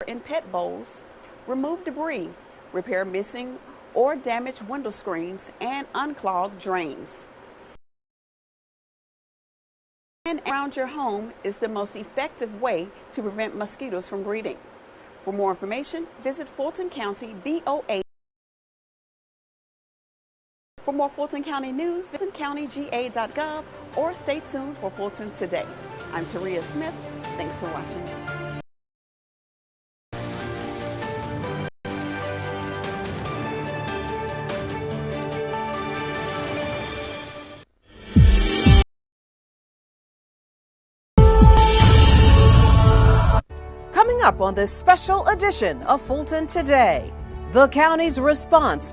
in pet bowls, remove debris, repair missing or damaged window screens, and unclog drains. And around your home is the most effective way to prevent mosquitoes from breeding. For more information, visit Fulton County BOA. For more Fulton County news, visit fultoncountyga.gov or stay tuned for Fulton Today. I'm Taria Smith. Thanks for watching. Coming up on this special edition of Fulton Today, the county's response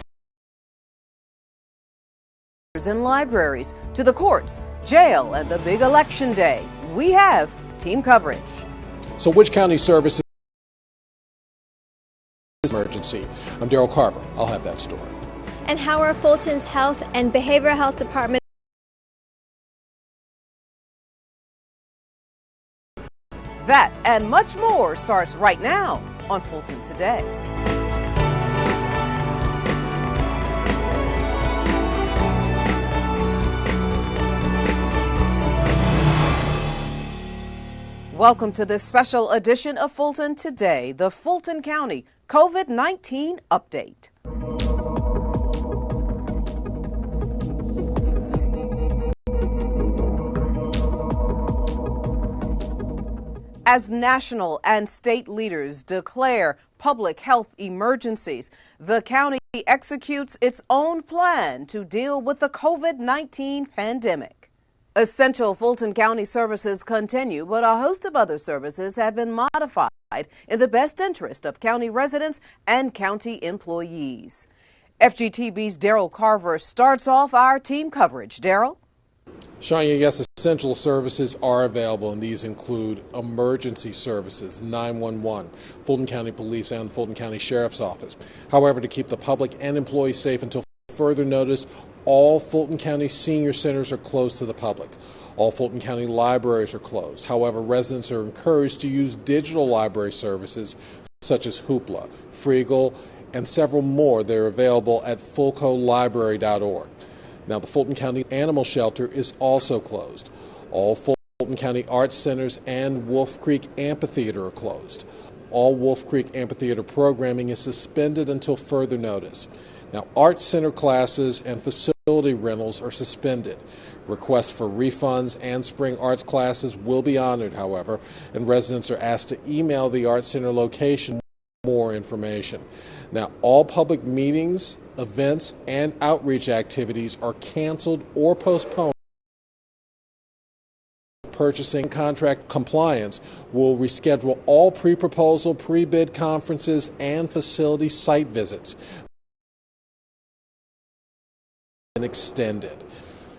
in libraries to the courts, jail, and the big election day. We have team coverage. So which county services emergency? I'm Daryl Carver. I'll have that story. And how are Fulton's health and behavioral health department? That and much more starts right now on Fulton Today. Welcome to this special edition of Fulton Today, the Fulton County COVID-19 update. As national and state leaders declare public health emergencies, the county executes its own plan to deal with the COVID-19 pandemic. Essential Fulton County services continue, but a host of other services have been modified in the best interest of county residents and county employees. FGTV's Daryl Carver starts off our team coverage. Daryl? Shania, yes, essential services are available, and these include emergency services, 911, Fulton County Police, and Fulton County Sheriff's Office. However, to keep the public and employees safe until further notice, all Fulton County senior centers are closed to the public. All Fulton County libraries are closed. However, residents are encouraged to use digital library services such as Hoopla, Freegal, and several more that are available at fulcolibrary.org. Now, the Fulton County Animal Shelter is also closed. All Fulton County Arts Centers and Wolf Creek Amphitheater are closed. All Wolf Creek Amphitheater programming is suspended until further notice. Now, Arts Center classes and facility rentals are suspended. Requests for refunds and spring arts classes will be honored, however, and residents are asked to email the Arts Center location for more information. Now, all public meetings, events, and outreach activities are canceled or postponed. Purchasing contract compliance will reschedule all pre-proposal, pre-bid conferences, and facility site visits. And extended.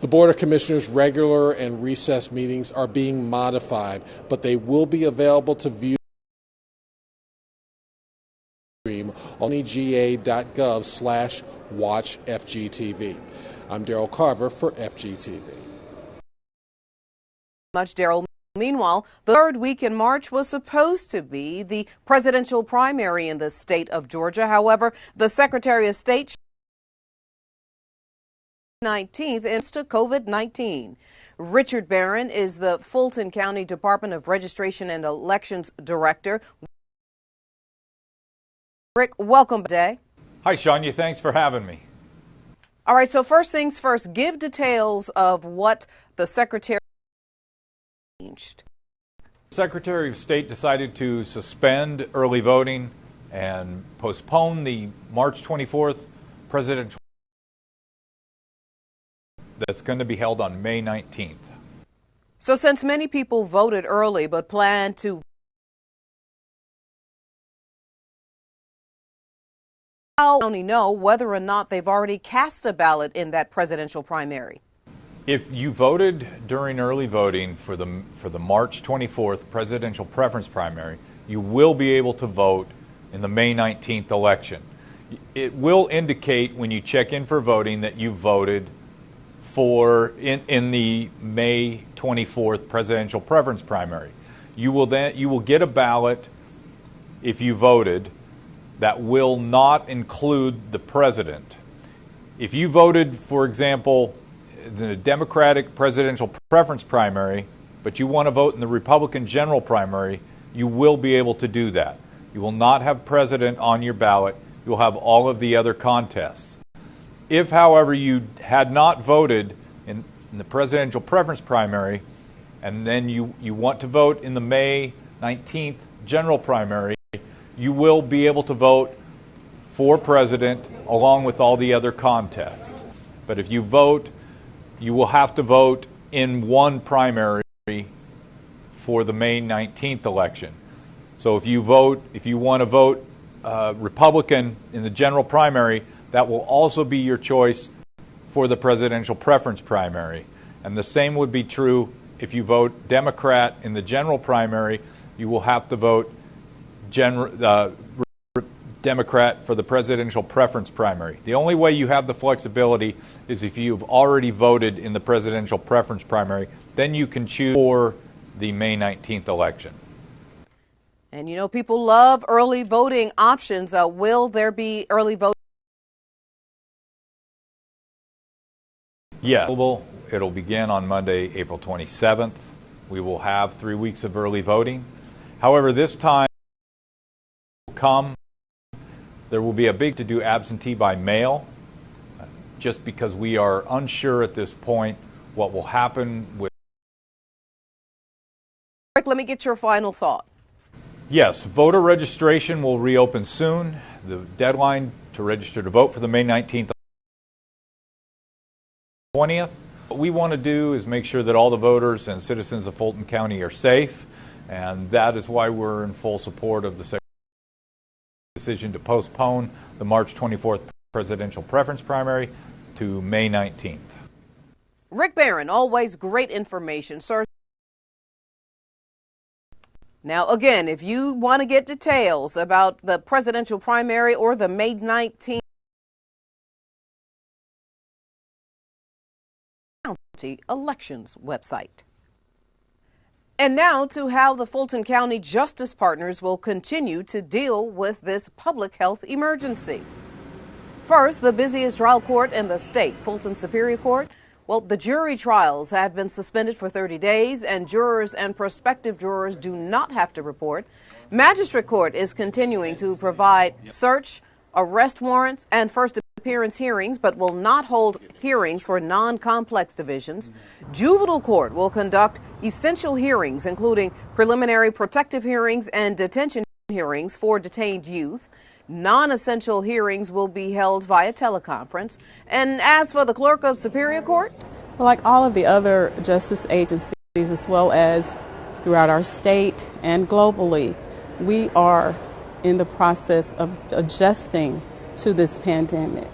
The Board of Commissioners' regular and recess meetings are being modified, but they will be available to view on ga.gov/watchfgtv. I'm Daryl Carver for FGTV. Much, Daryl. Meanwhile, the third week in March was supposed to be the presidential primary in the state of Georgia. However, the Secretary of State 19th into COVID-19. Richard Barron is the Fulton County Department of Registration and Elections Director. Rick, welcome today. Hi, Shania. Thanks for having me. All right, so first things first, give details of what the Secretary changed. The Secretary of State decided to suspend early voting and postpone the March 24th presidential that's going to be held on May 19th. So since many people voted early but plan to only know whether or not they've already cast a ballot in that presidential primary. If you voted during early voting for the March 24th presidential preference primary, you will be able to vote in the May 19th election. It will indicate when you check in for voting that you voted in the May 24th presidential preference primary. You will get a ballot if you voted. That will not include the president. If you voted, for example, in the Democratic presidential preference primary, but you want to vote in the Republican general primary, you will be able to do that. You will not have president on your ballot. You will have all of the other contests. If, however, you had not voted in the presidential preference primary, and then you want to vote in the May 19th general primary, you will be able to vote for president along with all the other contests. But if you vote, you will have to vote in one primary for the May 19th election. So if you want to vote Republican in the general primary, that will also be your choice for the presidential preference primary. And the same would be true if you vote Democrat in the general primary. You will have to vote Democrat for the presidential preference primary. The only way you have the flexibility is if you've already voted in the presidential preference primary. Then you can choose for the May 19th election. And you know, people love early voting options. Will there be early voting? Yeah, it'll begin on Monday, April 27th. We will have 3 weeks of early voting. However, this time there will be a big to do absentee by mail, just because we are unsure at this point what will happen with. Rick, let me get your final thought. Yes, voter registration will reopen soon. The deadline to register to vote for the May 19th 20th. What we want to do is make sure that all the voters and citizens of Fulton County are safe, and that is why we're in full support of the Secretary's decision to postpone the March 24th presidential preference primary to May 19th. Rick Barron, always great information, sir. Now, again, if you want to get details about the presidential primary or the May 19th County Elections website. And now to how the Fulton County Justice Partners will continue to deal with this public health emergency. First, the busiest trial court in the state, Fulton Superior Court. Well, the jury trials have been suspended for 30 days, and jurors and prospective jurors do not have to report. Magistrate Court is continuing to provide search, arrest warrants, and first appearance hearings, but will not hold hearings for non-complex divisions. Juvenile Court will conduct essential hearings, including preliminary protective hearings and detention hearings for detained youth. Non-essential hearings will be held via teleconference. And as for the Clerk of Superior Court? Well, like all of the other justice agencies, as well as throughout our state and globally, we are in the process of adjusting to this pandemic.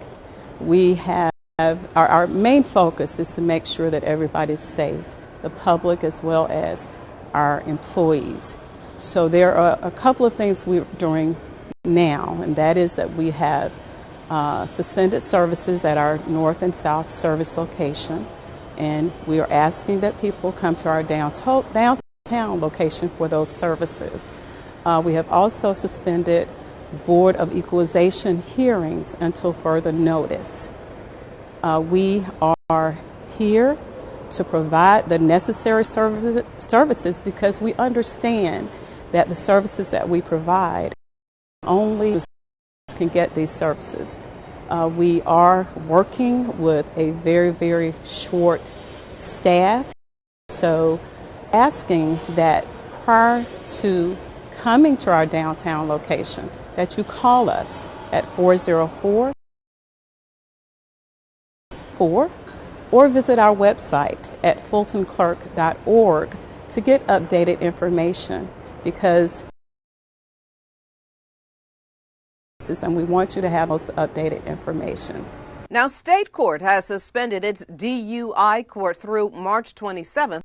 We have our main focus is to make sure that everybody's safe, the public as well as our employees. So there are a couple of things we're doing now, and that is that we have suspended services at our north and south service location, and we are asking that people come to our downtown location for those services. We have also suspended Board of Equalization hearings until further notice. We are here to provide the necessary services because we understand that the services that we provide only can get these services. We are working with a very, very short staff, so asking that prior to coming to our downtown location, that you call us at 404 or visit our website at fultonclerk.org to get updated information, because and we want you to have those updated information. Now, State Court has suspended its DUI court through March 27th.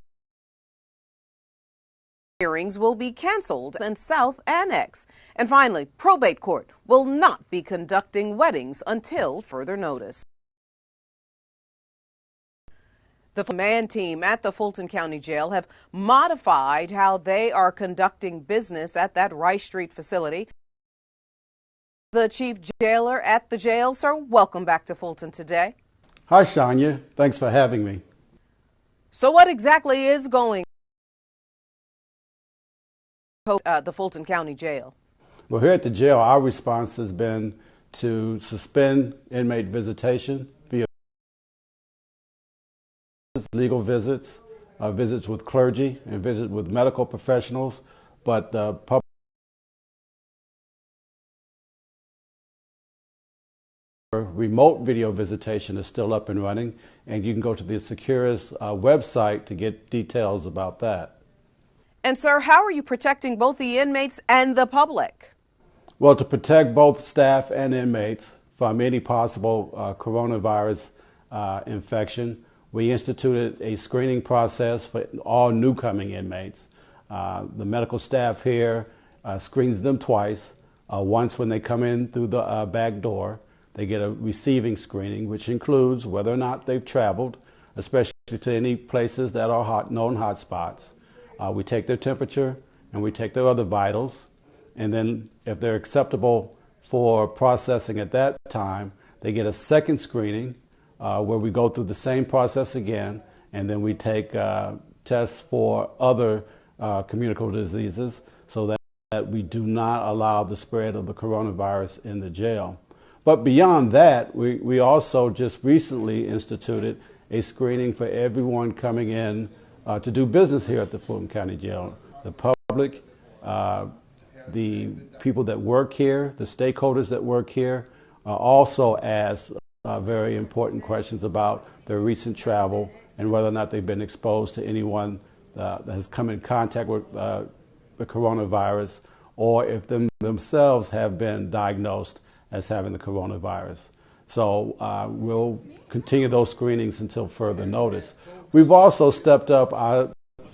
Hearings will be canceled in South Annex. And finally, Probate Court will not be conducting weddings until further notice. The command team at the Fulton County Jail have modified how they are conducting business at that Rice Street facility. The chief jailer at the jail, sir, welcome back to Fulton today. Hi, Shania. Thanks for having me. So what exactly is going on at the Fulton County Jail? Well, here at the jail, our response has been to suspend inmate visitation via legal visits, visits with clergy, and visits with medical professionals, but public remote video visitation is still up and running, and you can go to the Securus website to get details about that. And sir, how are you protecting both the inmates and the public? Well, to protect both staff and inmates from any possible coronavirus infection, we instituted a screening process for all new-coming inmates. The medical staff here screens them twice, once when they come in through the back door. They get a receiving screening, which includes whether or not they've traveled, especially to any places that are known hotspots. We take their temperature and we take their other vitals. And then if they're acceptable for processing at that time, they get a second screening where we go through the same process again, and then we take tests for other communicable diseases so that we do not allow the spread of the coronavirus in the jail. But beyond that, we also just recently instituted a screening for everyone coming in to do business here at the Fulton County Jail. The public, the people that work here, the stakeholders that work here, also ask very important questions about their recent travel and whether or not they've been exposed to anyone that has come in contact with the coronavirus, or if themselves have been diagnosed as having the coronavirus. So we'll continue those screenings until further notice. We've also stepped up our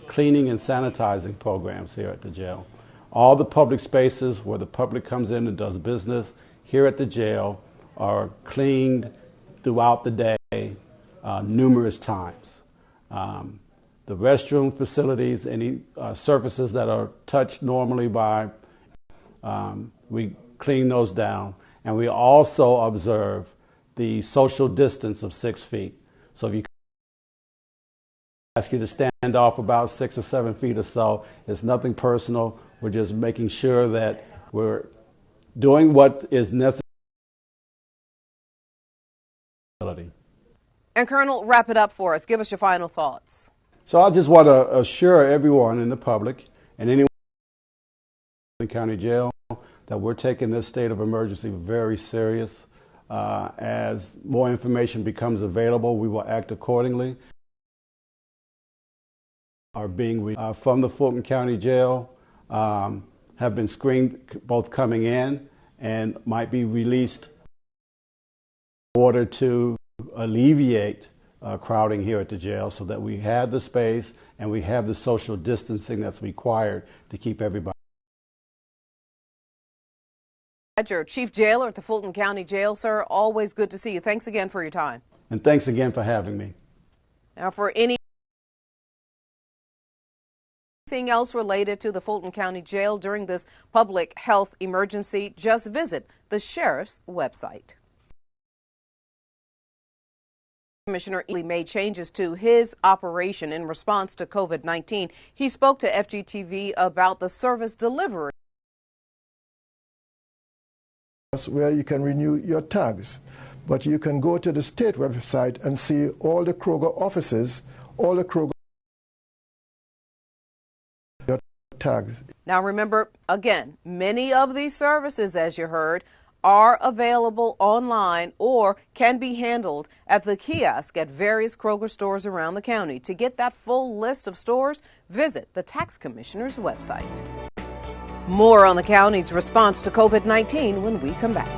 cleaning and sanitizing programs here at the jail. All the public spaces where the public comes in and does business here at the jail are cleaned throughout the day numerous times. The restroom facilities, any surfaces that are touched normally by, we clean those down. And we also observe the social distance of 6 feet. So if you ask you to stand off about 6 or 7 feet or so, it's nothing personal. We're just making sure that we're doing what is necessary. And Colonel, wrap it up for us. Give us your final thoughts. So I just want to assure everyone in the public and anyone in the county jail that we're taking this state of emergency very serious. As more information becomes available, we will act accordingly. Are being from the Fulton County Jail have been screened both coming in and might be released in order to alleviate crowding here at the jail so that we have the space and we have the social distancing that's required to keep everybody. Your chief jailer at the Fulton County Jail, sir. Always good to see you. Thanks again for your time. And thanks again for having me. Now, for anything else related to the Fulton County Jail during this public health emergency, just visit the sheriff's website. Commissioner Ely made changes to his operation in response to COVID-19. He spoke to FGTV about the service delivery, where you can renew your tags. But you can go to the state website and see all the Kroger offices, all the Kroger tags. Now remember, again, many of these services, as you heard, are available online or can be handled at the kiosk at various Kroger stores around the county. To get that full list of stores, visit the Tax Commissioner's website. More on the county's response to COVID-19 when we come back.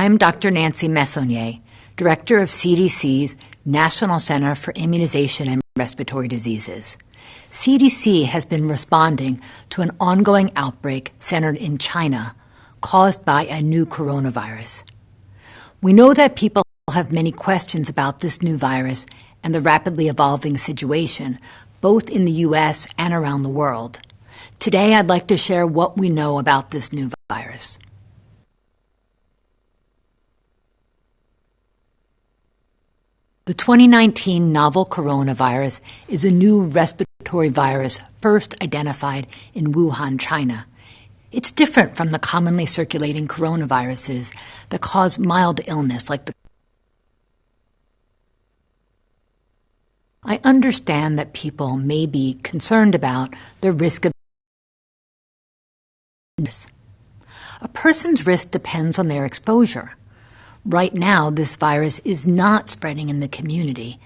I'm Dr. Nancy Messonnier, Director of CDC's National Center for Immunization and Respiratory Diseases. CDC has been responding to an ongoing outbreak centered in China caused by a new coronavirus. We know that people have many questions about this new virus and the rapidly evolving situation, both in the U.S. and around the world. Today, I'd like to share what we know about this new virus. The 2019 novel coronavirus is a new respiratory virus first identified in Wuhan, China. It's different from the commonly circulating coronaviruses that cause mild illness like the I understand that people may be concerned about the risk of illness. A person's risk depends on their exposure. Right now, this virus is not spreading in the community.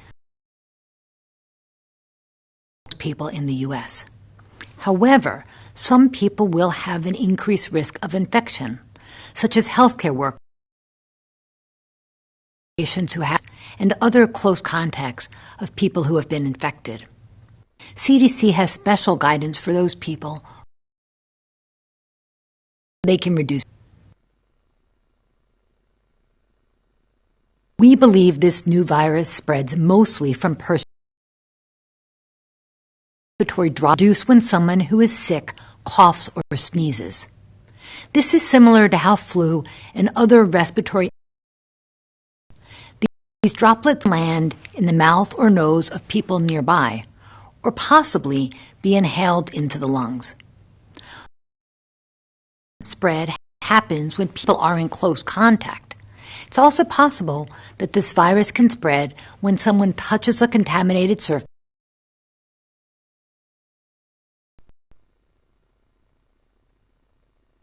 People in the U.S. However, some people will have an increased risk of infection, such as healthcare workers, patients who have, and other close contacts of people who have been infected. CDC has special guidance for those people. They can reduce. We believe this new virus spreads mostly from respiratory drops produced when someone who is sick coughs or sneezes. This is similar to how flu and other respiratory these droplets land in the mouth or nose of people nearby, or possibly be inhaled into the lungs. Spread happens when people are in close contact. It's also possible that this virus can spread when someone touches a contaminated surface.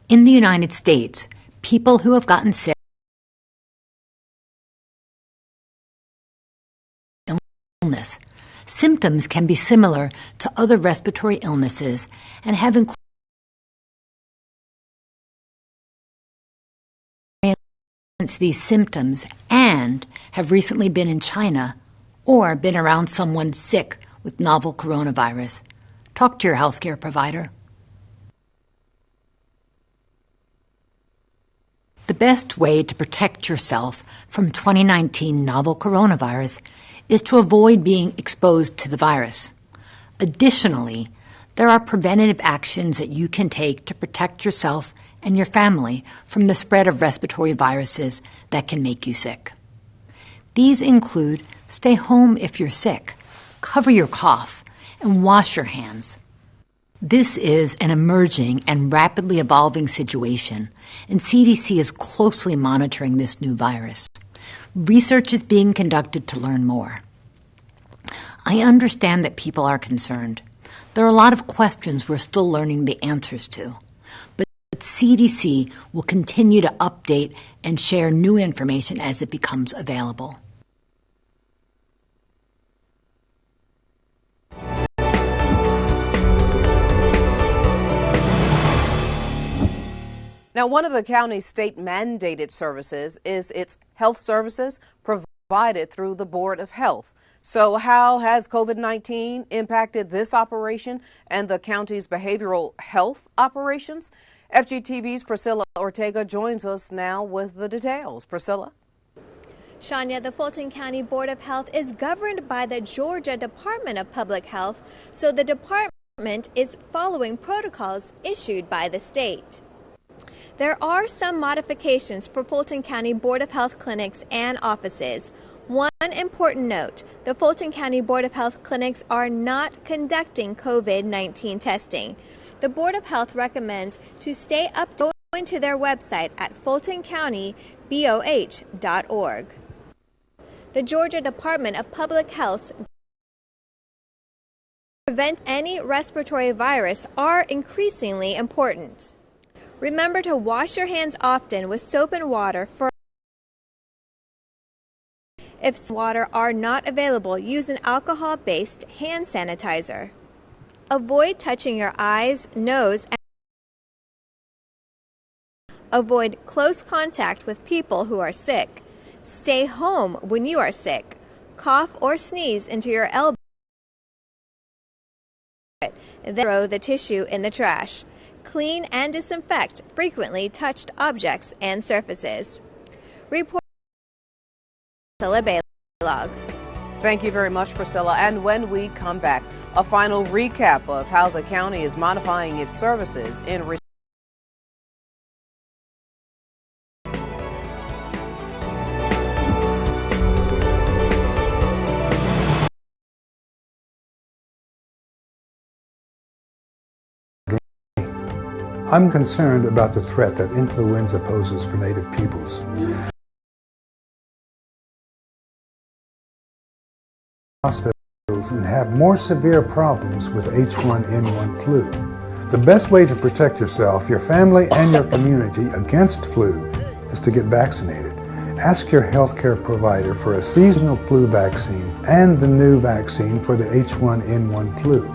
In the United States, people who have gotten sick illness. Symptoms can be similar to other respiratory illnesses and have included these symptoms and have recently been in China or been around someone sick with novel coronavirus. Talk to your healthcare provider. The best way to protect yourself from 2019 novel coronavirus is to avoid being exposed to the virus. Additionally, there are preventative actions that you can take to protect yourself and your family from the spread of respiratory viruses that can make you sick. These include stay home if you're sick, cover your cough, and wash your hands. This is an emerging and rapidly evolving situation, and CDC is closely monitoring this new virus. Research is being conducted to learn more. I understand that people are concerned. There are a lot of questions we're still learning the answers to. But CDC will continue to update and share new information as it becomes available. Now, one of the county's state-mandated services is its health services provided through the Board of Health. So how has COVID-19 impacted this operation and the county's behavioral health operations? FGTV's Priscilla Ortega joins us now with the details. Priscilla? Shania, the Fulton County Board of Health is governed by the Georgia Department of Public Health, so the department is following protocols issued by the state. There are some modifications for Fulton County Board of Health clinics and offices. One important note, the Fulton County Board of Health clinics are not conducting COVID-19 testing. The Board of Health recommends to stay up to going to their website at fultoncountyboh.org. The Georgia Department of Public Health prevent any respiratory virus are increasingly important. Remember to wash your hands often with soap and water. If water are not available, use an alcohol-based hand sanitizer. Avoid touching your eyes, nose, and Avoid close contact with people who are sick. Stay home when you are sick. Cough or sneeze into your elbow. Then throw the tissue in the trash. Clean and disinfect frequently touched objects and surfaces. Report Priscilla Baylog. Thank you very much, Priscilla. And when we come back, a final recap of how the county is modifying its services in response. I'm concerned about the threat that influenza poses for Native peoples. Hospitals and have more severe problems with H1N1 flu. The best way to protect yourself, your family, and your community against flu is to get vaccinated. Ask your healthcare provider for a seasonal flu vaccine and the new vaccine for the H1N1 flu.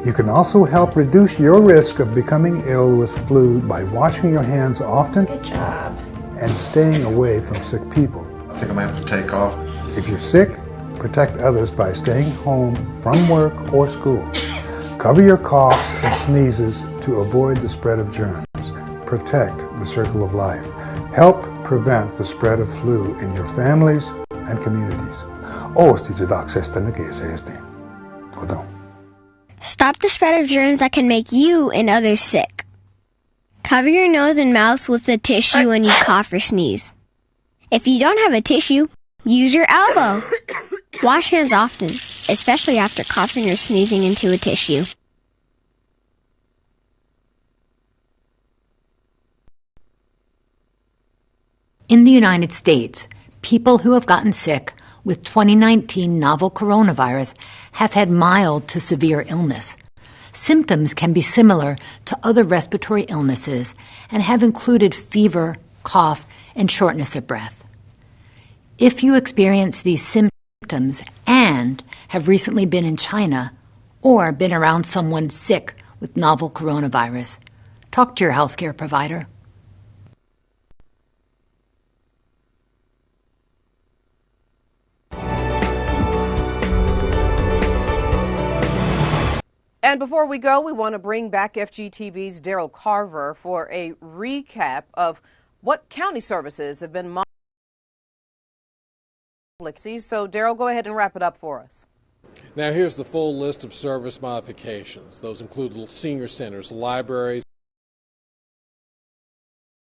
You can also help reduce your risk of becoming ill with flu by washing your hands often. Good job. And staying away from sick people. I think I'm going to have to take off. If you're sick, protect others by staying home from work or school. Cover your coughs and sneezes to avoid the spread of germs. Protect the circle of life. Help prevent the spread of flu in your families and communities. Stop the spread of germs that can make you and others sick. Cover your nose and mouth with a tissue when you cough or sneeze. If you don't have a tissue, use your elbow. Wash hands often, especially after coughing or sneezing into a tissue. In the United States, people who have gotten sick with 2019 novel coronavirus have had mild to severe illness. Symptoms can be similar to other respiratory illnesses and have included fever, cough, and shortness of breath. If you experience these symptoms and have recently been in China or been around someone sick with novel coronavirus, talk to your healthcare provider. And before we go, we want to bring back FGTV's Daryl Carver for a recap of what county services have been modified. So, Daryl, go ahead and wrap it up for us. Now, here's the full list of service modifications. Those include senior centers, libraries,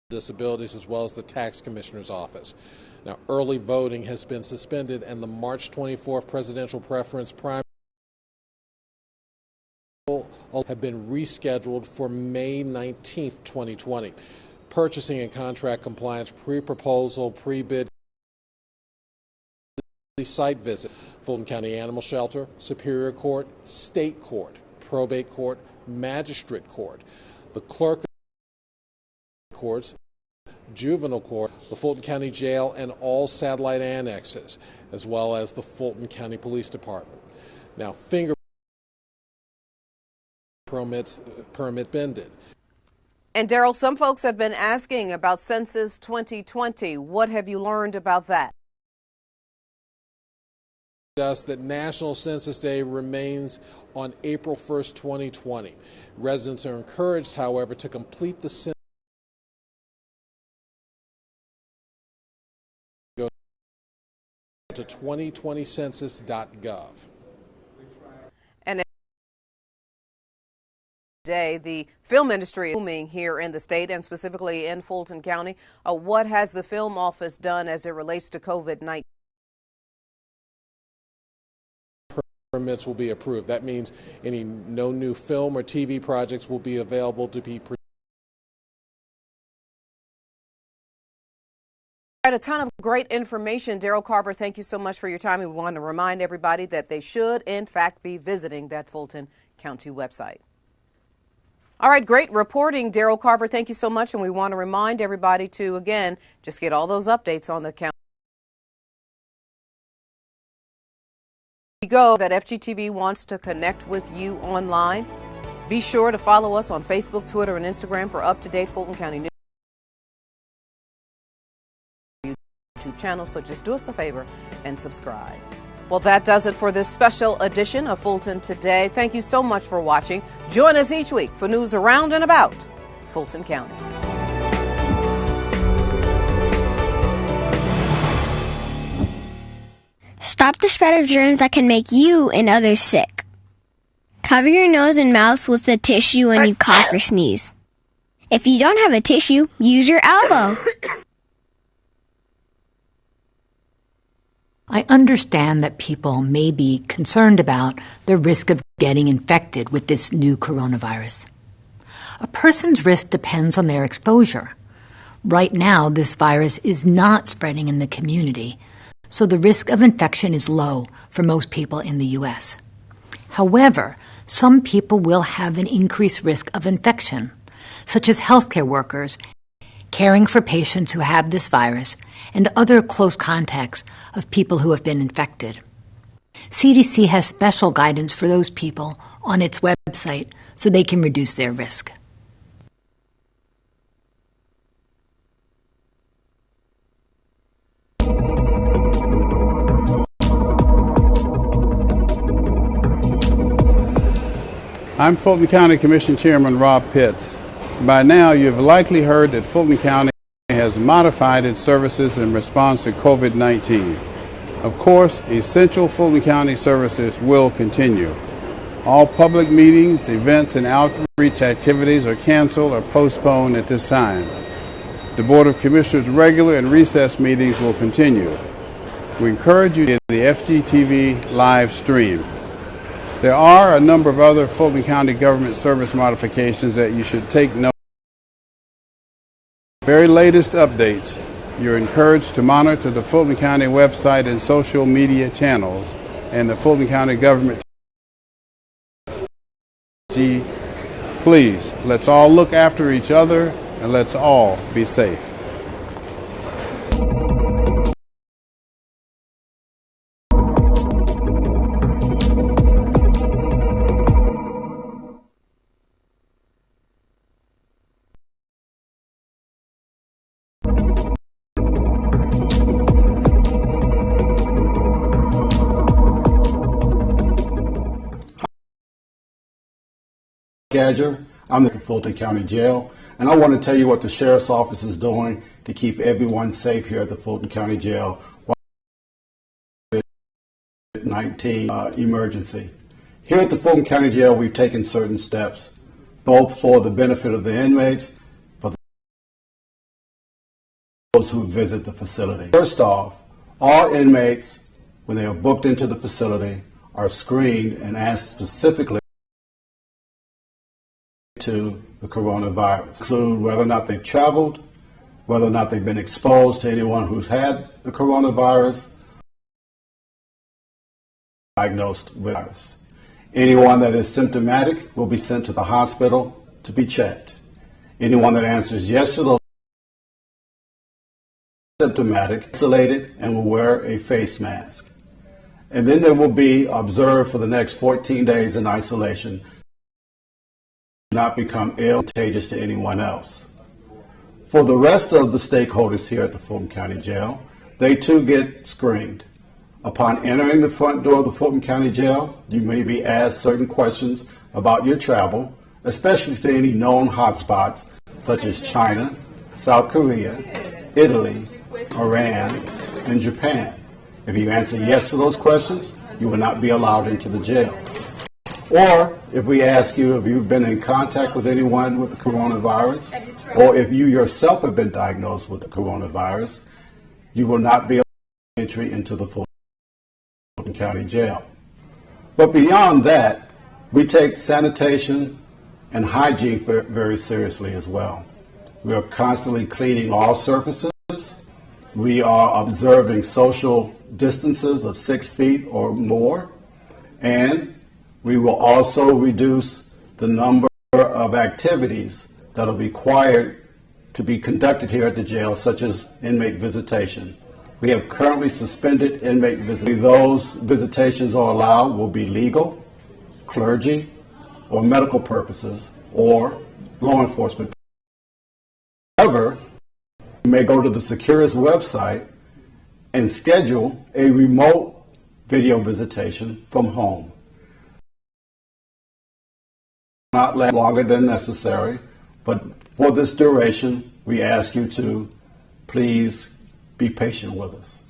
disabilities, as well as the tax commissioner's office. Now, early voting has been suspended, and the March 24th presidential preference primary have been rescheduled for May 19th, 2020. Purchasing and contract compliance, pre-proposal, pre-bid, site visit, Fulton County Animal Shelter, Superior Court, State Court, Probate Court, Magistrate Court, the Clerk Courts, Juvenile Court, the Fulton County Jail, and all satellite annexes, as well as the Fulton County Police Department. Now, permit bended. And Daryl, some folks have been asking about Census 2020. What have you learned about that? That National Census Day remains on April 1st, 2020. Residents are encouraged, however, to complete the census. Go to 2020census.gov. Today, the film industry is booming here in the state and specifically in Fulton County. What has the film office done as it relates to COVID-19? Permits will be approved. That means no new film or TV projects will be available to be produced. A ton of great information. Daryl Carver, thank you so much for your time. We want to remind everybody that they should, in fact, be visiting that Fulton County website. All right, great reporting, Daryl Carver. Thank you so much. And we want to remind everybody to, again, just get all those updates on the county. Go that FGTV wants to connect with you online. Be sure to follow us on Facebook, Twitter, and Instagram for up-to-date Fulton County news. channel, so just do us a favor and subscribe. Well, that does it for this special edition of Fulton Today. Thank you so much for watching. Join us each week for news around and about Fulton County. Stop the spread of germs that can make you and others sick. Cover your nose and mouth with a tissue when you cough or sneeze. If you don't have a tissue, use your elbow. I understand that people may be concerned about the risk of getting infected with this new coronavirus. A person's risk depends on their exposure. Right now, this virus is not spreading in the community, so the risk of infection is low for most people in the U.S. However, some people will have an increased risk of infection, such as healthcare workers caring for patients who have this virus and other close contacts of people who have been infected. CDC has special guidance for those people on its website so they can reduce their risk. I'm Fulton County Commission Chairman Rob Pitts. By now, you've likely heard that Fulton County has modified its services in response to COVID-19. Of course, essential Fulton County services will continue. All public meetings, events, and outreach activities are canceled or postponed at this time. The Board of Commissioners' regular and recess meetings will continue. We encourage you to the FGTV live stream. There are a number of other Fulton County government service modifications that you should take note of. Very latest updates. You're encouraged to monitor the Fulton County website and social media channels and the Fulton County government. Please, let's all look after each other and let's all be safe. I'm at the Fulton County Jail, and I want to tell you what the Sheriff's Office is doing to keep everyone safe here at the Fulton County Jail while the COVID-19 emergency. Here at the Fulton County Jail, we've taken certain steps, both for the benefit of the inmates, for those who visit the facility. First off, all inmates, when they are booked into the facility, are screened and asked specifically to the coronavirus, include whether or not they've traveled, whether or not they've been exposed to anyone who's had the coronavirus, diagnosed with virus. Anyone that is symptomatic will be sent to the hospital to be checked. Anyone that answers yes to those symptomatic, isolated, and will wear a face mask. And then they will be observed for the next 14 days in isolation, not become ill and contagious to anyone else. For the rest of the stakeholders here at the Fulton County Jail, they too get screened. Upon entering the front door of the Fulton County Jail, you may be asked certain questions about your travel, especially to any known hotspots such as China, South Korea, Italy, Iran, and Japan. If you answer yes to those questions, you will not be allowed into the jail. Or if we ask you if you've been in contact with anyone with the coronavirus, or if you yourself have been diagnosed with the coronavirus, you will not be allowed entry into the Fulton County Jail. But beyond that, we take sanitation and hygiene very seriously as well. We are constantly cleaning all surfaces. We are observing social distances of 6 feet or more, and we will also reduce the number of activities that are required to be conducted here at the jail, such as inmate visitation. We have currently suspended inmate visitation. Those visitations are allowed will be legal, clergy, or medical purposes, or law enforcement. However, you may go to the Securus website and schedule a remote video visitation from home. Not last longer than necessary, but for this duration, we ask you to please be patient with us.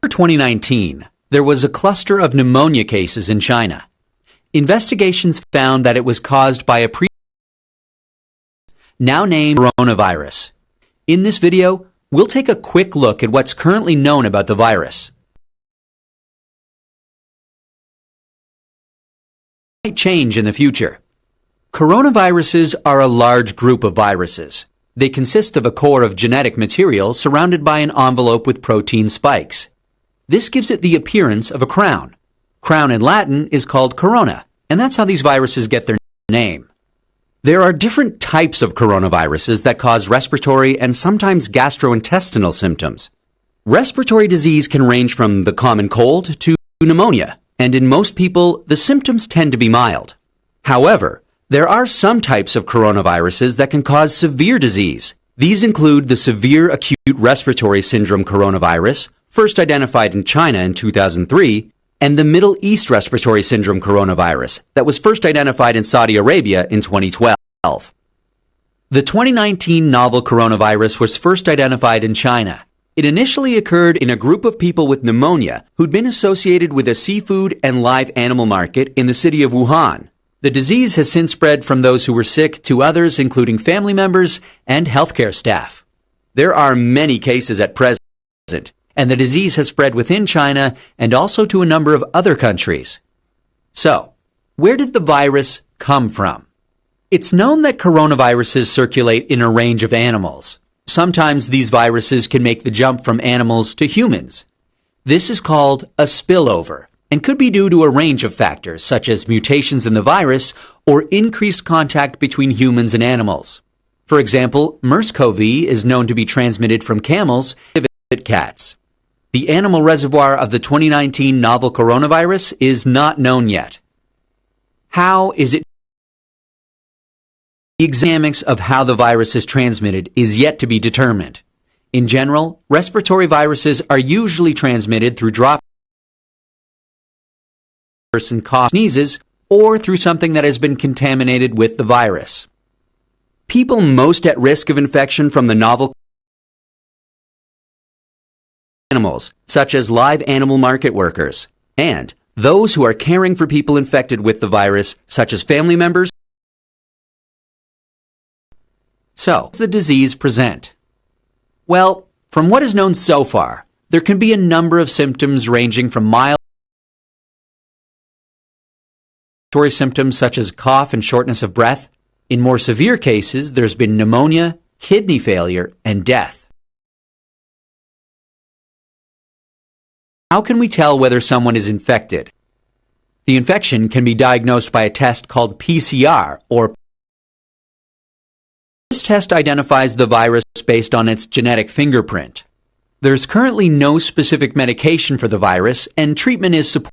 In 2019, there was a cluster of pneumonia cases in China. Investigations found that it was caused by a now named coronavirus. In this video, we'll take a quick look at what's currently known about the virus. It might change in the future. Coronaviruses are a large group of viruses. They consist of a core of genetic material surrounded by an envelope with protein spikes. This gives it the appearance of a crown. Crown in Latin is called corona, and that's how these viruses get their name. There are different types of coronaviruses that cause respiratory and sometimes gastrointestinal symptoms. Respiratory disease can range from the common cold to pneumonia, and in most people, the symptoms tend to be mild. However, there are some types of coronaviruses that can cause severe disease. These include the severe acute respiratory syndrome coronavirus, first identified in China in 2003, and the Middle East respiratory syndrome coronavirus that was first identified in Saudi Arabia in 2012. The 2019 novel coronavirus was first identified in China. It initially occurred in a group of people with pneumonia who'd been associated with a seafood and live animal market in the city of Wuhan. The disease has since spread from those who were sick to others, including family members and healthcare staff. There are many cases at present, and the disease has spread within China and also to a number of other countries. So, where did the virus come from? It's known that coronaviruses circulate in a range of animals. Sometimes these viruses can make the jump from animals to humans. This is called a spillover and could be due to a range of factors such as mutations in the virus or increased contact between humans and animals. For example, MERS-CoV is known to be transmitted from camels to cats. The animal reservoir of the 2019 novel coronavirus is not known yet. How is it? The dynamics of how the virus is transmitted is yet to be determined. In general, respiratory viruses are usually transmitted through droplets person coughs, sneezes, or through something that has been contaminated with the virus. People most at risk of infection from the novel animals, such as live animal market workers, and those who are caring for people infected with the virus, such as family members. So, does the disease present? Well, from what is known so far, there can be a number of symptoms ranging from mild symptoms such as cough and shortness of breath. In more severe cases, there's been pneumonia, kidney failure, and death. How can we tell whether someone is infected? The infection can be diagnosed by a test called PCR, or this test identifies the virus based on its genetic fingerprint. There's currently no specific medication for the virus, and treatment is supported.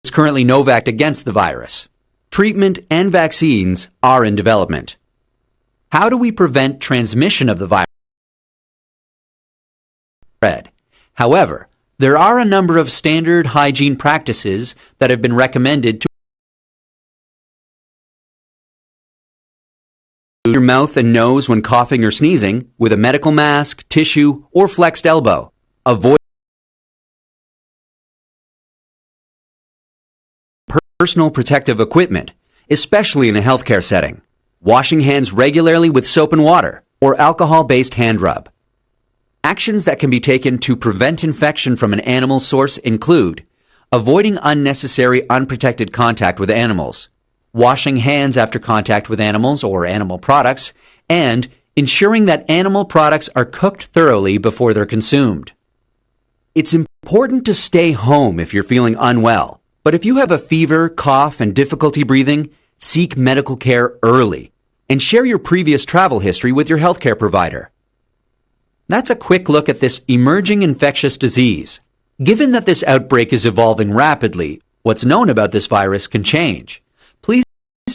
There's currently no vaccine against the virus. Treatment and vaccines are in development. How do we prevent transmission of the virus? However, there are a number of standard hygiene practices that have been recommended to your mouth and nose when coughing or sneezing with a medical mask, tissue, or flexed elbow. Avoid personal protective equipment, especially in a healthcare setting, washing hands regularly with soap and water, or alcohol-based hand rub. Actions that can be taken to prevent infection from an animal source include avoiding unnecessary unprotected contact with animals, washing hands after contact with animals or animal products, and ensuring that animal products are cooked thoroughly before they're consumed. It's important to stay home if you're feeling unwell, but if you have a fever, cough, and difficulty breathing, seek medical care early and share your previous travel history with your healthcare provider. That's a quick look at this emerging infectious disease. Given that this outbreak is evolving rapidly, what's known about this virus can change. Please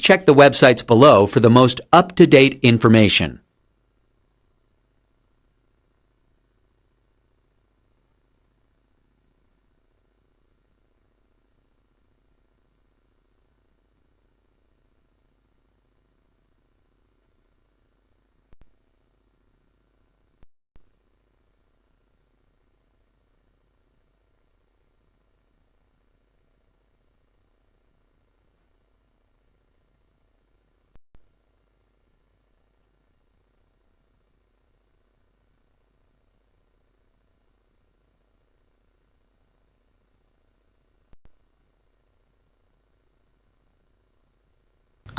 check the websites below for the most up-to-date information.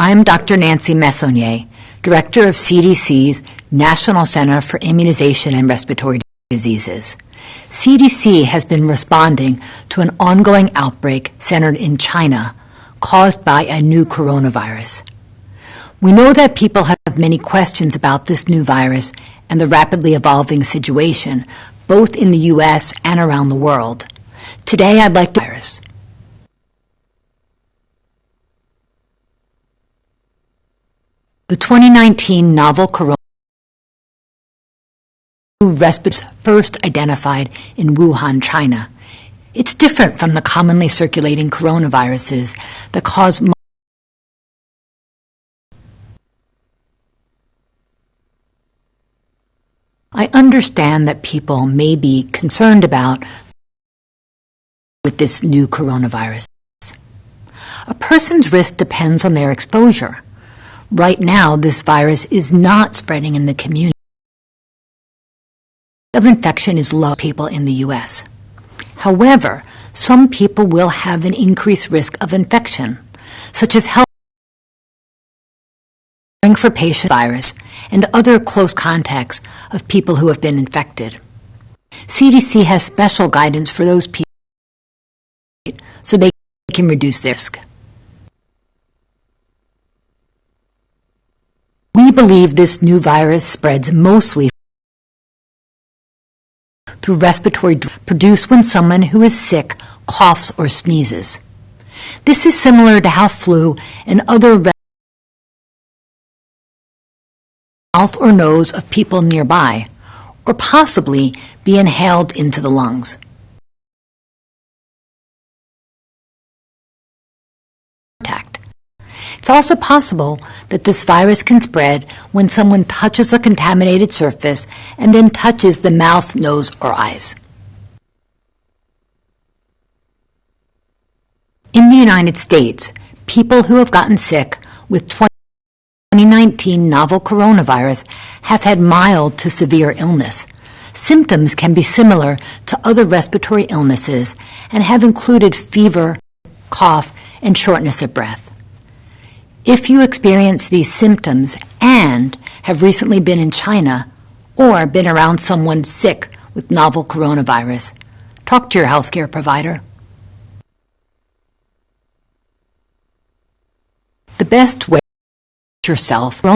I'm Dr. Nancy Messonnier, Director of CDC's National Center for Immunization and Respiratory Diseases. CDC has been responding to an ongoing outbreak centered in China caused by a new coronavirus. We know that people have many questions about this new virus and the rapidly evolving situation, both in the U.S. and around the world. Today, I'd like to virus. The 2019 novel coronavirus first identified in Wuhan, China. It's different from the commonly circulating coronaviruses that cause I understand that people may be concerned about with this new coronavirus. A person's risk depends on their exposure. Right now, this virus is not spreading in the community. The rate of infection is low people in the U.S. However, some people will have an increased risk of infection, such as health for patient virus and other close contacts of people who have been infected. CDC has special guidance for those people so they can reduce their risk. We believe this new virus spreads mostly through respiratory produced when someone who is sick coughs or sneezes. This is similar to how flu and other mouth or nose of people nearby, or possibly be inhaled into the lungs. It's also possible that this virus can spread when someone touches a contaminated surface and then touches the mouth, nose, or eyes. In the United States, people who have gotten sick with 2019 novel coronavirus have had mild to severe illness. Symptoms can be similar to other respiratory illnesses and have included fever, cough, and shortness of breath. If you experience these symptoms and have recently been in China or been around someone sick with novel coronavirus, talk to your healthcare provider. The best way to protect yourself from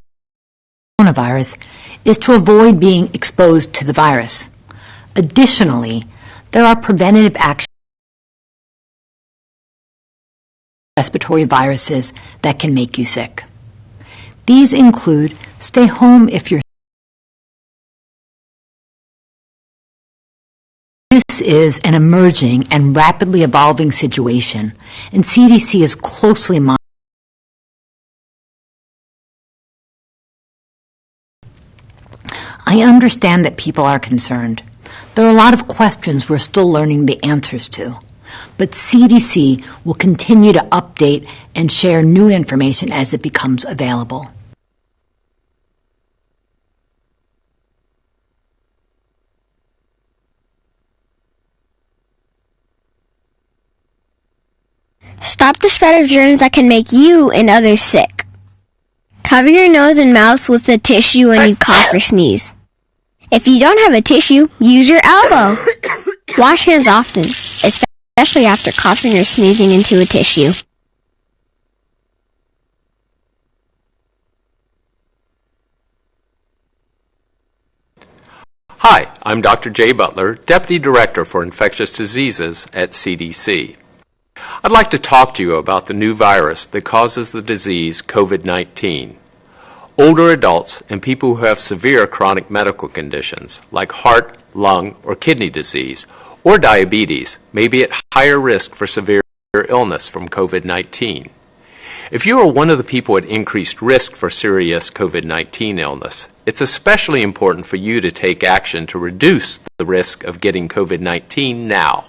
coronavirus is to avoid being exposed to the virus. Additionally, there are preventative actions respiratory viruses that can make you sick. These include stay home if you're sick. This is an emerging and rapidly evolving situation, and CDC is closely monitoring. I understand that people are concerned. There are a lot of questions we're still learning the answers to. but CDC will continue to update and share new information as it becomes available. Stop the spread of germs that can make you and others sick. Cover your nose and mouth with a tissue when you cough or sneeze. If you don't have a tissue, use your elbow. Wash hands often, especially after coughing or sneezing into a tissue. Hi, I'm Dr. Jay Butler, Deputy Director for Infectious Diseases at CDC. I'd like to talk to you about the new virus that causes the disease COVID-19. Older adults and people who have severe chronic medical conditions like heart, lung, or kidney disease or diabetes may be at higher risk for severe illness from COVID-19. If you are one of the people at increased risk for serious COVID-19 illness, it's especially important for you to take action to reduce the risk of getting COVID-19 now.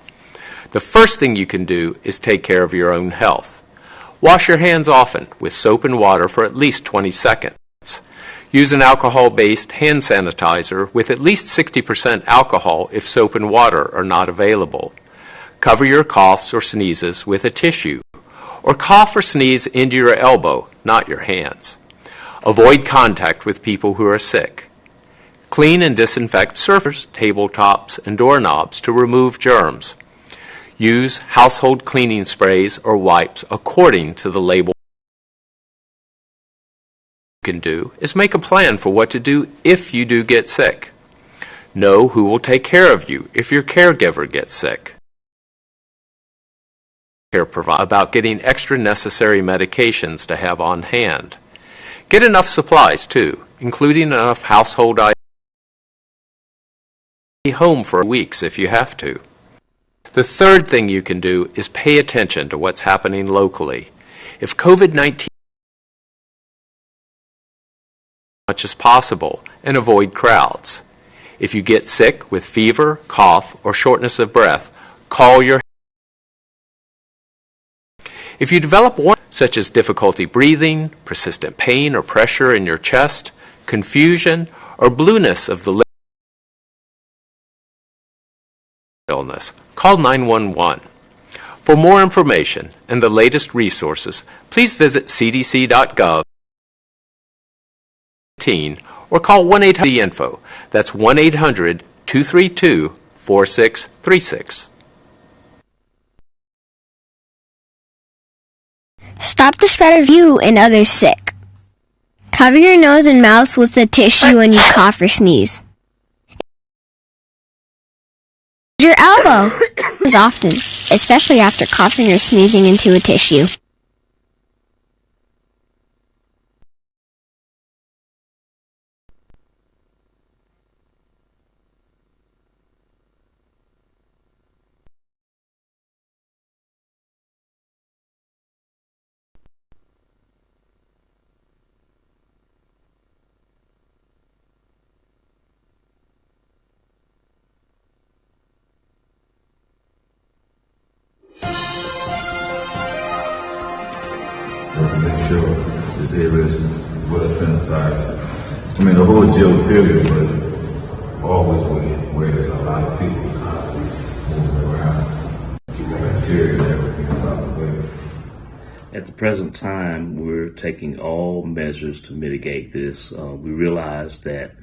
The first thing you can do is take care of your own health. Wash your hands often with soap and water for at least 20 seconds. Use an alcohol-based hand sanitizer with at least 60% alcohol if soap and water are not available. Cover your coughs or sneezes with a tissue, or cough or sneeze into your elbow, not your hands. Avoid contact with people who are sick. Clean and disinfect surfaces, tabletops, and doorknobs to remove germs. Use household cleaning sprays or wipes according to the label. What you can do is make a plan for what to do if you do get sick. Know who will take care of you if your caregiver gets sick. Care provider about getting extra necessary medications to have on hand. Get enough supplies too, including enough household items. Be home for weeks if you have to. The third thing you can do is pay attention to what's happening locally. If COVID-19 as much as possible and avoid crowds. If you get sick with fever, cough, or shortness of breath, call your. If you develop one such as difficulty breathing, persistent pain or pressure in your chest, confusion, or blueness of the lips, illness, call 911. For more information and the latest resources, please visit cdc.gov or call 1-800-INFO. That's 1-800-232-4636. Stop the spread of you and others sick. Cover your nose and mouth with a tissue when you cough or sneeze. Use your elbow often, especially after coughing or sneezing into a tissue. Make sure this area is well sanitized. I mean, the whole jail period, but always where there's a lot of people constantly moving around, keep the bacteria and everything out of the way. At the present time, we're taking all measures to mitigate this. We realize that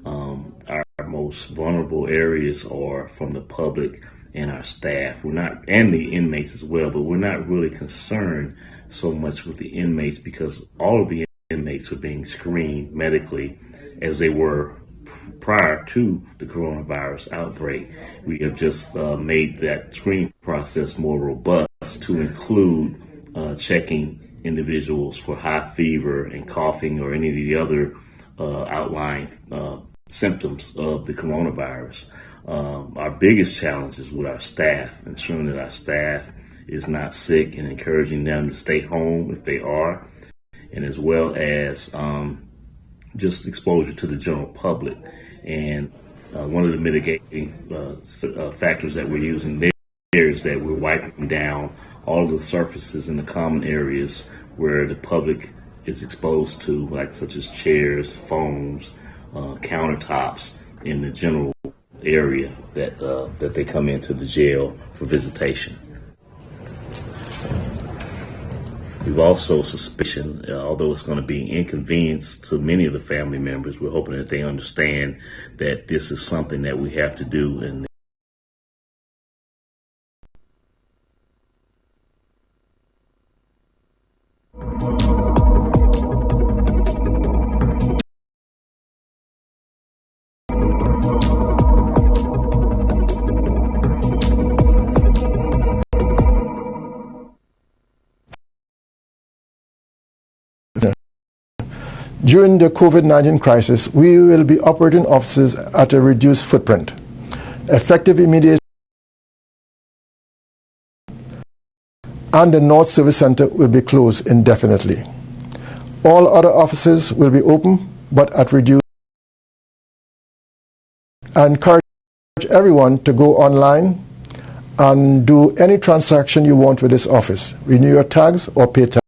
our most vulnerable areas are from the public and our staff. We're not, and the inmates as well, but we're not really concerned so much with the inmates because all of the inmates are being screened medically as they were prior to the coronavirus outbreak. We have just made that screening process more robust to include checking individuals for high fever and coughing or any of the other outlying symptoms of the coronavirus. Our biggest challenge is with our staff, ensuring that our staff is not sick and encouraging them to stay home if they are, and as well as just exposure to the general public. And one of the mitigating factors that we're using there is that we're wiping down all of the surfaces in the common areas where the public is exposed to, like such as chairs, foams, countertops in the general area that they come into the jail for visitation. We've also suspicion, although it's going to be inconvenience to many of the family members, we're hoping that they understand that this is something that we have to do. And during the COVID-19 crisis, we will be operating offices at a reduced footprint. Effective immediately, and the North Service Center will be closed indefinitely. All other offices will be open, but at reduced. I encourage everyone to go online and do any transaction you want with this office. Renew your tags or pay tax.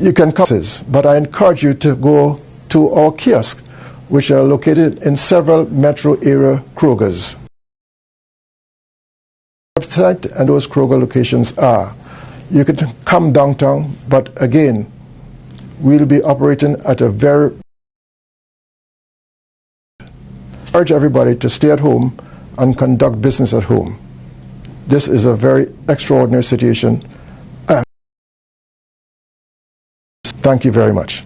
You can come, but I encourage you to go to our kiosks, which are located in several metro area Krogers. Website and those Kroger locations are. You can come downtown, but again, we'll be operating at a very. I urge everybody to stay at home and conduct business at home. This is a very extraordinary situation. Thank you very much.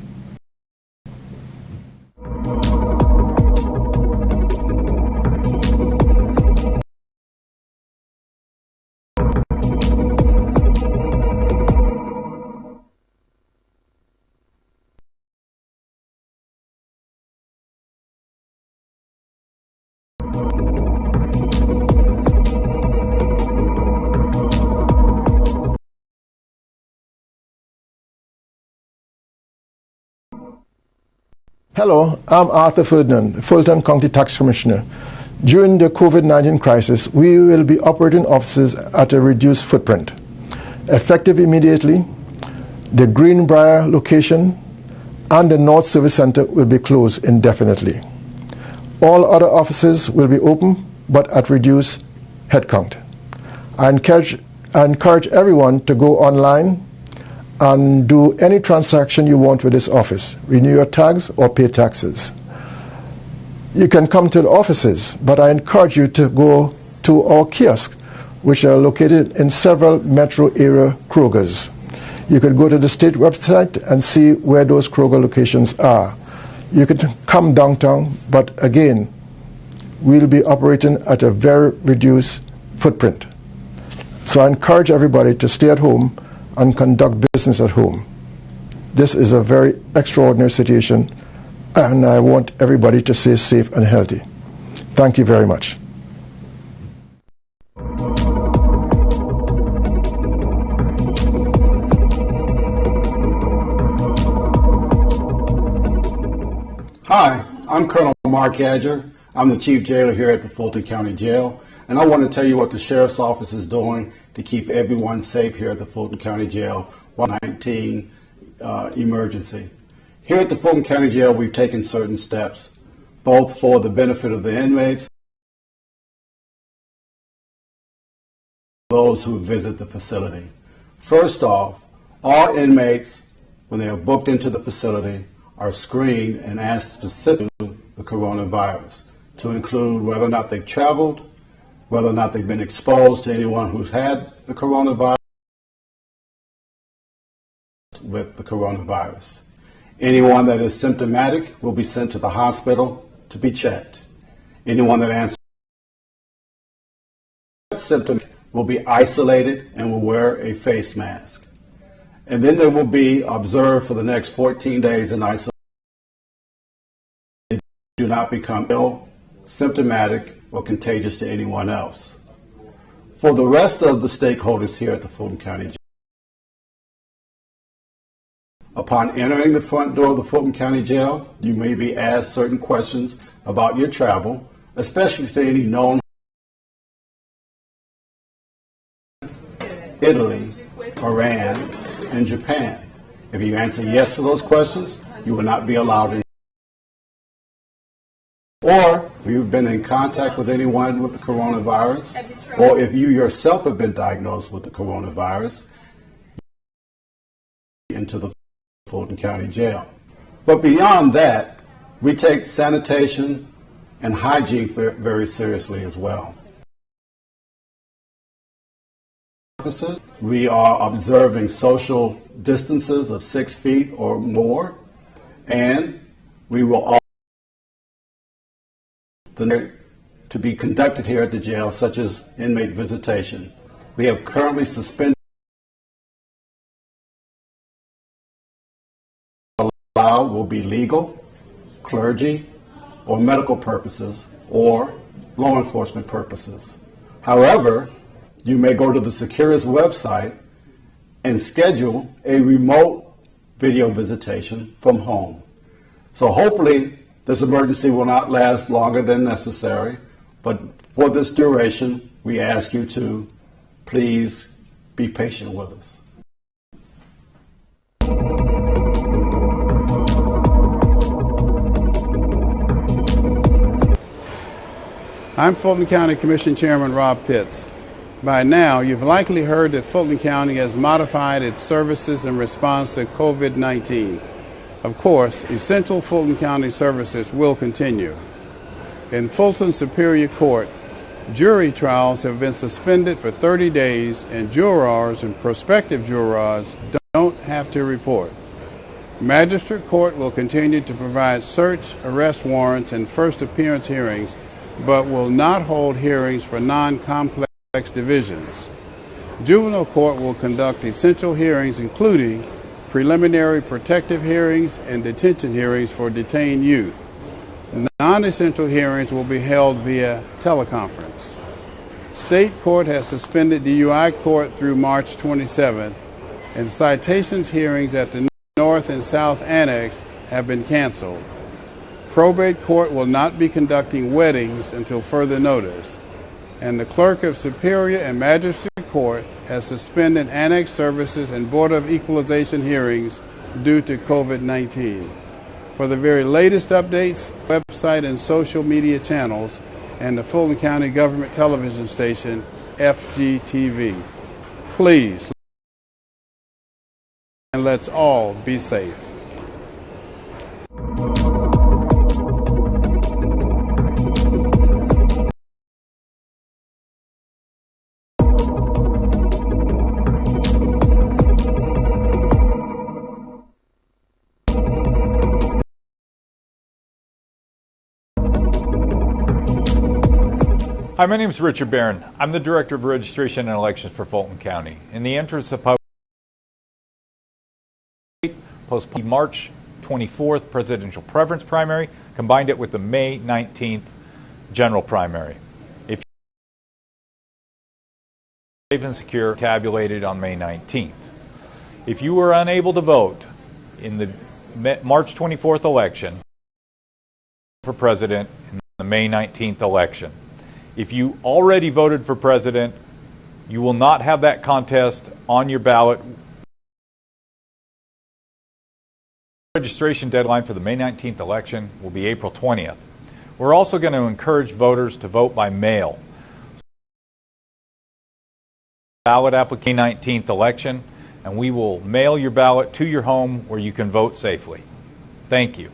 Hello, I'm Arthur Fulton, Fulton County Tax Commissioner. During the COVID-19 crisis, we will be operating offices at a reduced footprint. Effective immediately, the Greenbrier location and the North Service Center will be closed indefinitely. All other offices will be open, but at reduced headcount. I encourage everyone to go online and do any transaction you want with this office. Renew your tags or pay taxes. You can come to the offices, but I encourage you to go to our kiosks, which are located in several metro area Krogers. You can go to the state website and see where those Kroger locations are. You can come downtown, but again, we'll be operating at a very reduced footprint. So I encourage everybody to stay at home and conduct business at home. This is a very extraordinary situation, and I want everybody to stay safe and healthy. Thank you very much. Hi, I'm Colonel Mark Adger. I'm the Chief Jailer here at the Fulton County Jail, and I want to tell you what the Sheriff's Office is doing to keep everyone safe here at the Fulton County Jail while COVID-19 emergency. Here at the Fulton County Jail, we've taken certain steps, both for the benefit of the inmates, those who visit the facility. First off, all inmates, when they are booked into the facility, are screened and asked specifically the coronavirus, to include whether or not they've traveled, whether or not they've been exposed to anyone who's had the coronavirus with the coronavirus. Anyone that is symptomatic will be sent to the hospital to be checked. Anyone that answers symptoms will be isolated and will wear a face mask. And then they will be observed for the next 14 days in isolation. They do not become ill, symptomatic, or contagious to anyone else. For the rest of the stakeholders here at the Fulton County Jail, upon entering the front door of the Fulton County Jail, you may be asked certain questions about your travel, especially to any known Italy, Iran, and Japan? If you answer yes to those questions, you will not be allowed in. Or if you've been in contact with anyone with the coronavirus, or if you yourself have been diagnosed with the coronavirus, into the Fulton County Jail. But beyond that, we take sanitation and hygiene very seriously as well. We are observing social distances of 6 feet or more, and we will all to be conducted here at the jail, such as inmate visitation. We have currently suspended allowed will be legal, clergy, or medical purposes, or law enforcement purposes. However, you may go to the Securus website and schedule a remote video visitation from home. So hopefully this emergency will not last longer than necessary, but for this duration, we ask you to please be patient with us. I'm Fulton County Commission Chairman Rob Pitts. By now, you've likely heard that Fulton County has modified its services in response to COVID-19. Of course, essential Fulton County services will continue. In Fulton Superior Court, jury trials have been suspended for 30 days, and jurors and prospective jurors don't have to report. Magistrate Court will continue to provide search, arrest warrants, and first appearance hearings, but will not hold hearings for non-complex divisions. Juvenile Court will conduct essential hearings, including preliminary protective hearings and detention hearings for detained youth. Non-essential hearings will be held via teleconference. State Court has suspended DUI Court through March 27th, and citations hearings at the North and South Annex have been canceled. Probate Court will not be conducting weddings until further notice, and the Clerk of Superior and Magistrate Court has suspended Annex services and Board of Equalization hearings due to COVID-19. For the very latest updates, website and social media channels, and the Fulton County Government Television Station, FGTV. Please, and let's all be safe. Hi, my name is Richard Barron. I'm the Director of Registration and Elections for Fulton County. In the interest of public, postponed March 24th presidential preference primary, combined it with the May 19th general primary. If safe and secure, tabulated on May 19th. If you were unable to vote in the March 24th election for president in the May 19th election, if you already voted for president, you will not have that contest on your ballot. Registration deadline for the May 19th election will be April 20th. We're also going to encourage voters to vote by mail. Ballot application 19th election, and we will mail your ballot to your home where you can vote safely. Thank you.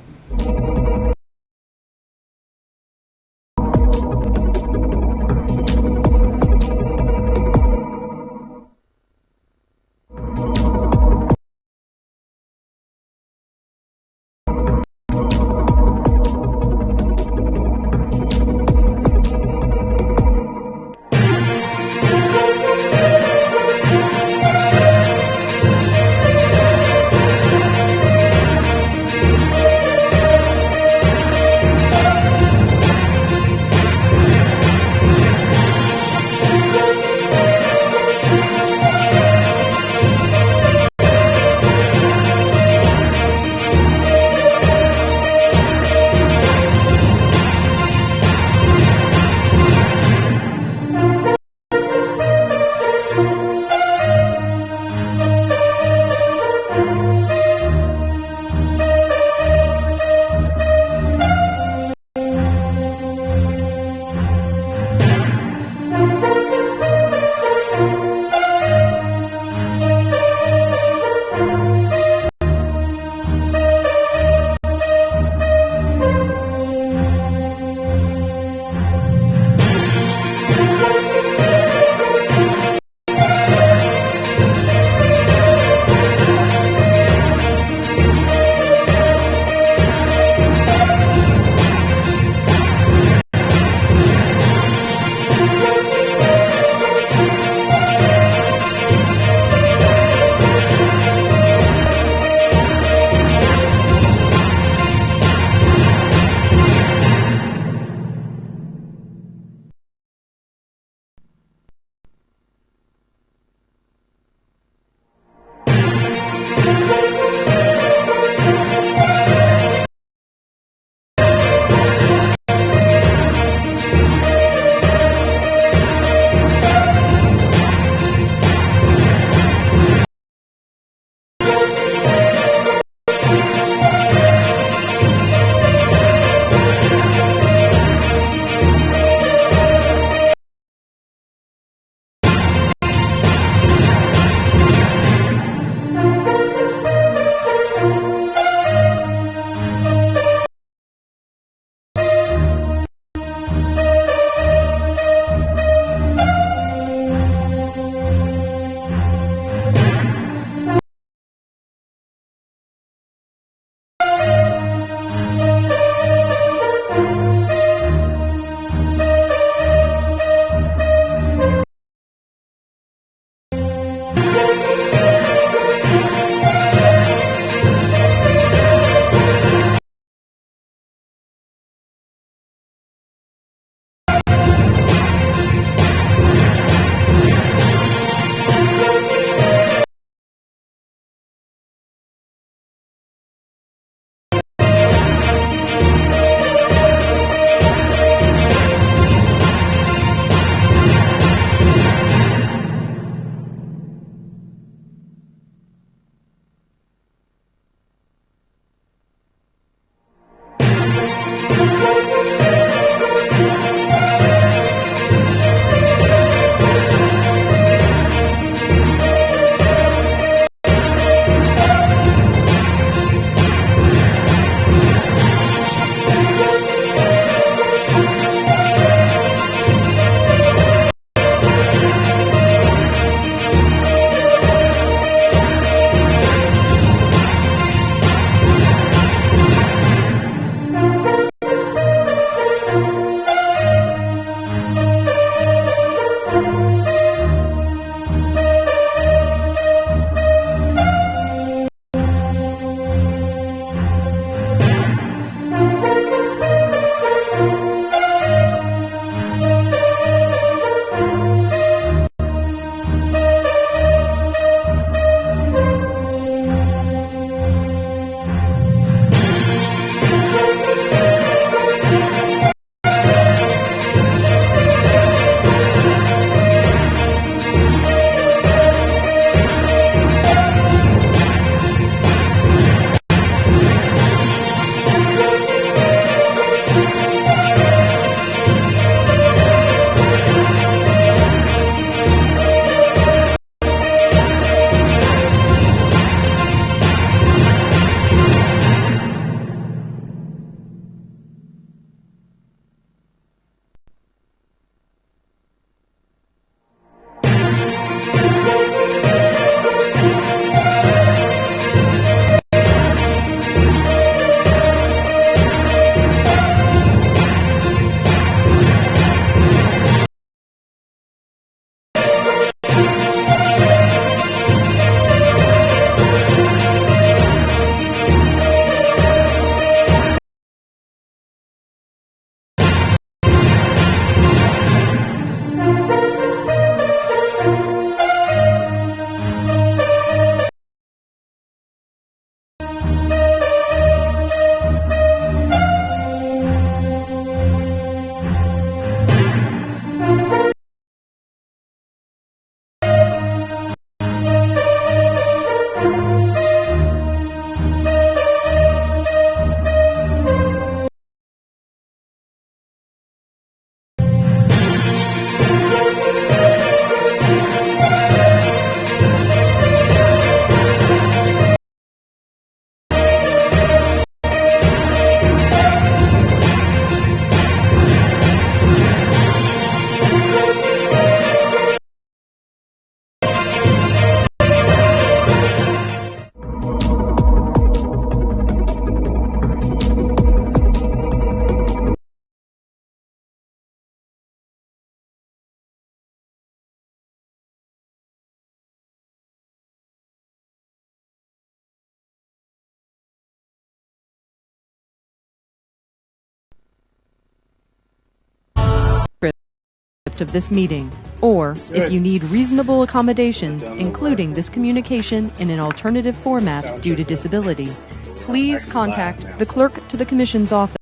of this meeting, or if you need reasonable accommodations, including this communication in an alternative format due to disability, please contact the clerk to the Commission's office.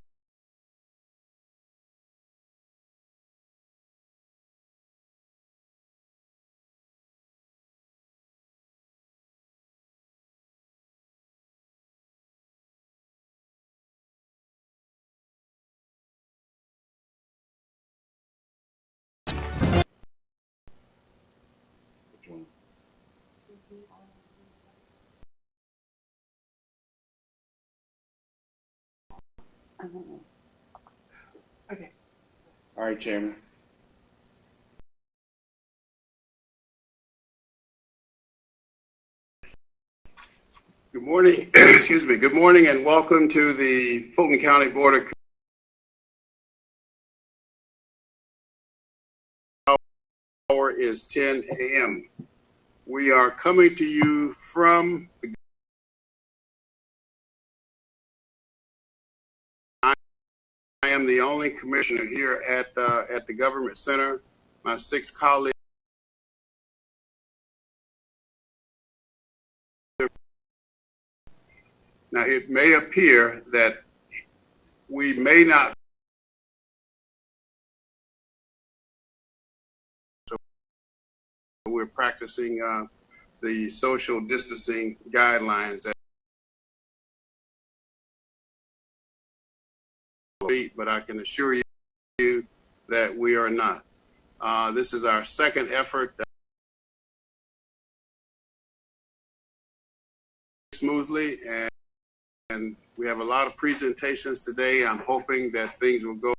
Okay. All right, Chairman. Good morning. Excuse me. Good morning and welcome to the Fulton County Board of Hour is 10 a.m. We are coming to you from the I am the only commissioner here at the Government Center. My 6 colleagues. Now, it may appear that we may not. So we're practicing the social distancing guidelines. But I can assure you that we are not. This is our second effort smoothly, and we have a lot of presentations today. I'm hoping that things will go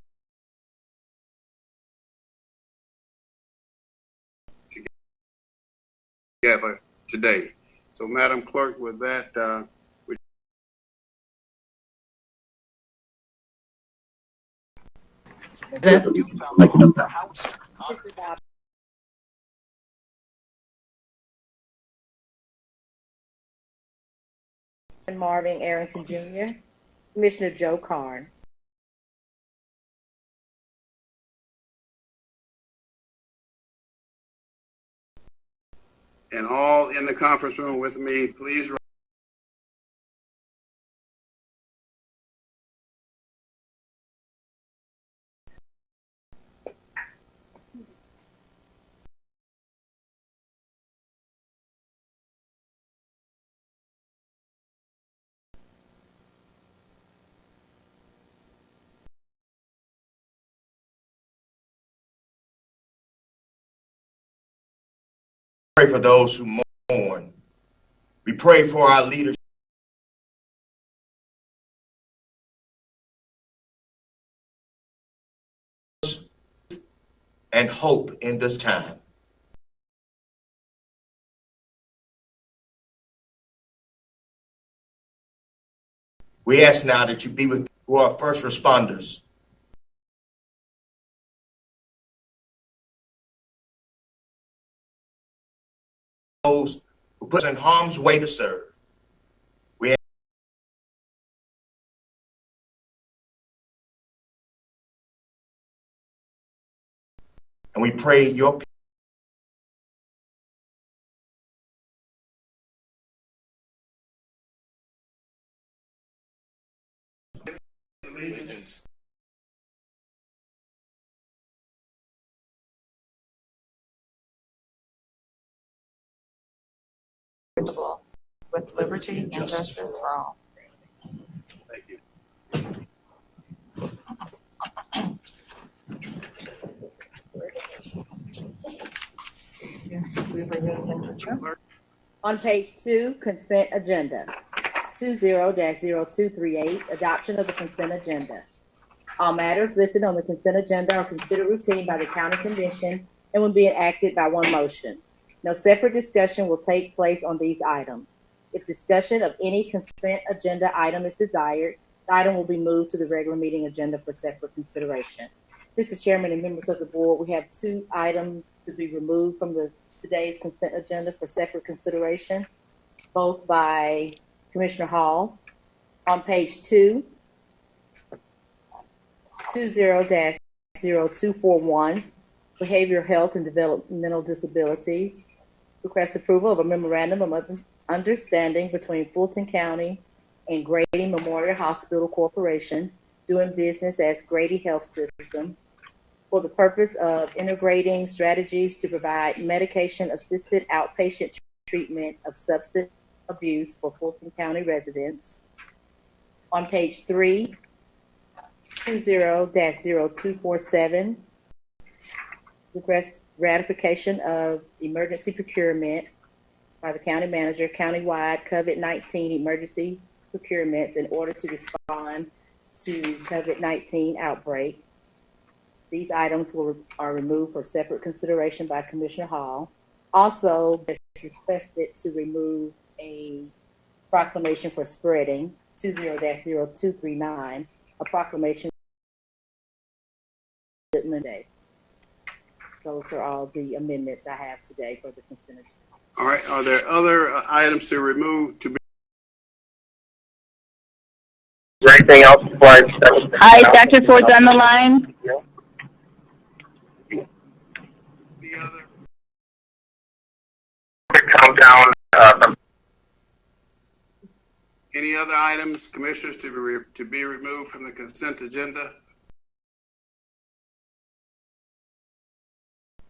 together today. So, Madam Clerk, with that, Marvin Arrington Jr., Commissioner Joe Carn. And all in the conference room with me, please. Pray for those who mourn. We pray for our leaders and hope in this time. We ask now that you be with who are first responders, those who put us in harm's way to serve. And we pray your allegiance. With liberty and justice for all. Thank you. On page 2, consent agenda. 20-0238, adoption of the consent agenda. All matters listed on the consent agenda are considered routine by the County Commission and will be enacted by one motion. No separate discussion will take place on these items. If discussion of any consent agenda item is desired, the item will be moved to the regular meeting agenda for separate consideration. Mr. Chairman and members of the board, we have 2 items to be removed from today's consent agenda for separate consideration, both by Commissioner Hall. On page 2, 20-0241, behavioral health and developmental disabilities. Request approval of a memorandum of understanding between Fulton County and Grady Memorial Hospital Corporation, doing business as Grady Health System, for the purpose of integrating strategies to provide medication-assisted outpatient treatment of substance abuse for Fulton County residents. On page 3, 20-0247, request ratification of emergency procurement by the county manager, countywide COVID-19 emergency procurements in order to respond to COVID-19 outbreak. These items are removed for separate consideration by Commissioner Hall. Also, it's requested to remove a proclamation for spreading, 20-0239, a proclamation Monday. Those are all the amendments I have today for the consent agenda. All right. Are there other items to remove to be? Is there anything else before I start? Hi, Dr. Ford's on the line. Any other? Countdown. Any other items, commissioners, to be removed from the consent agenda?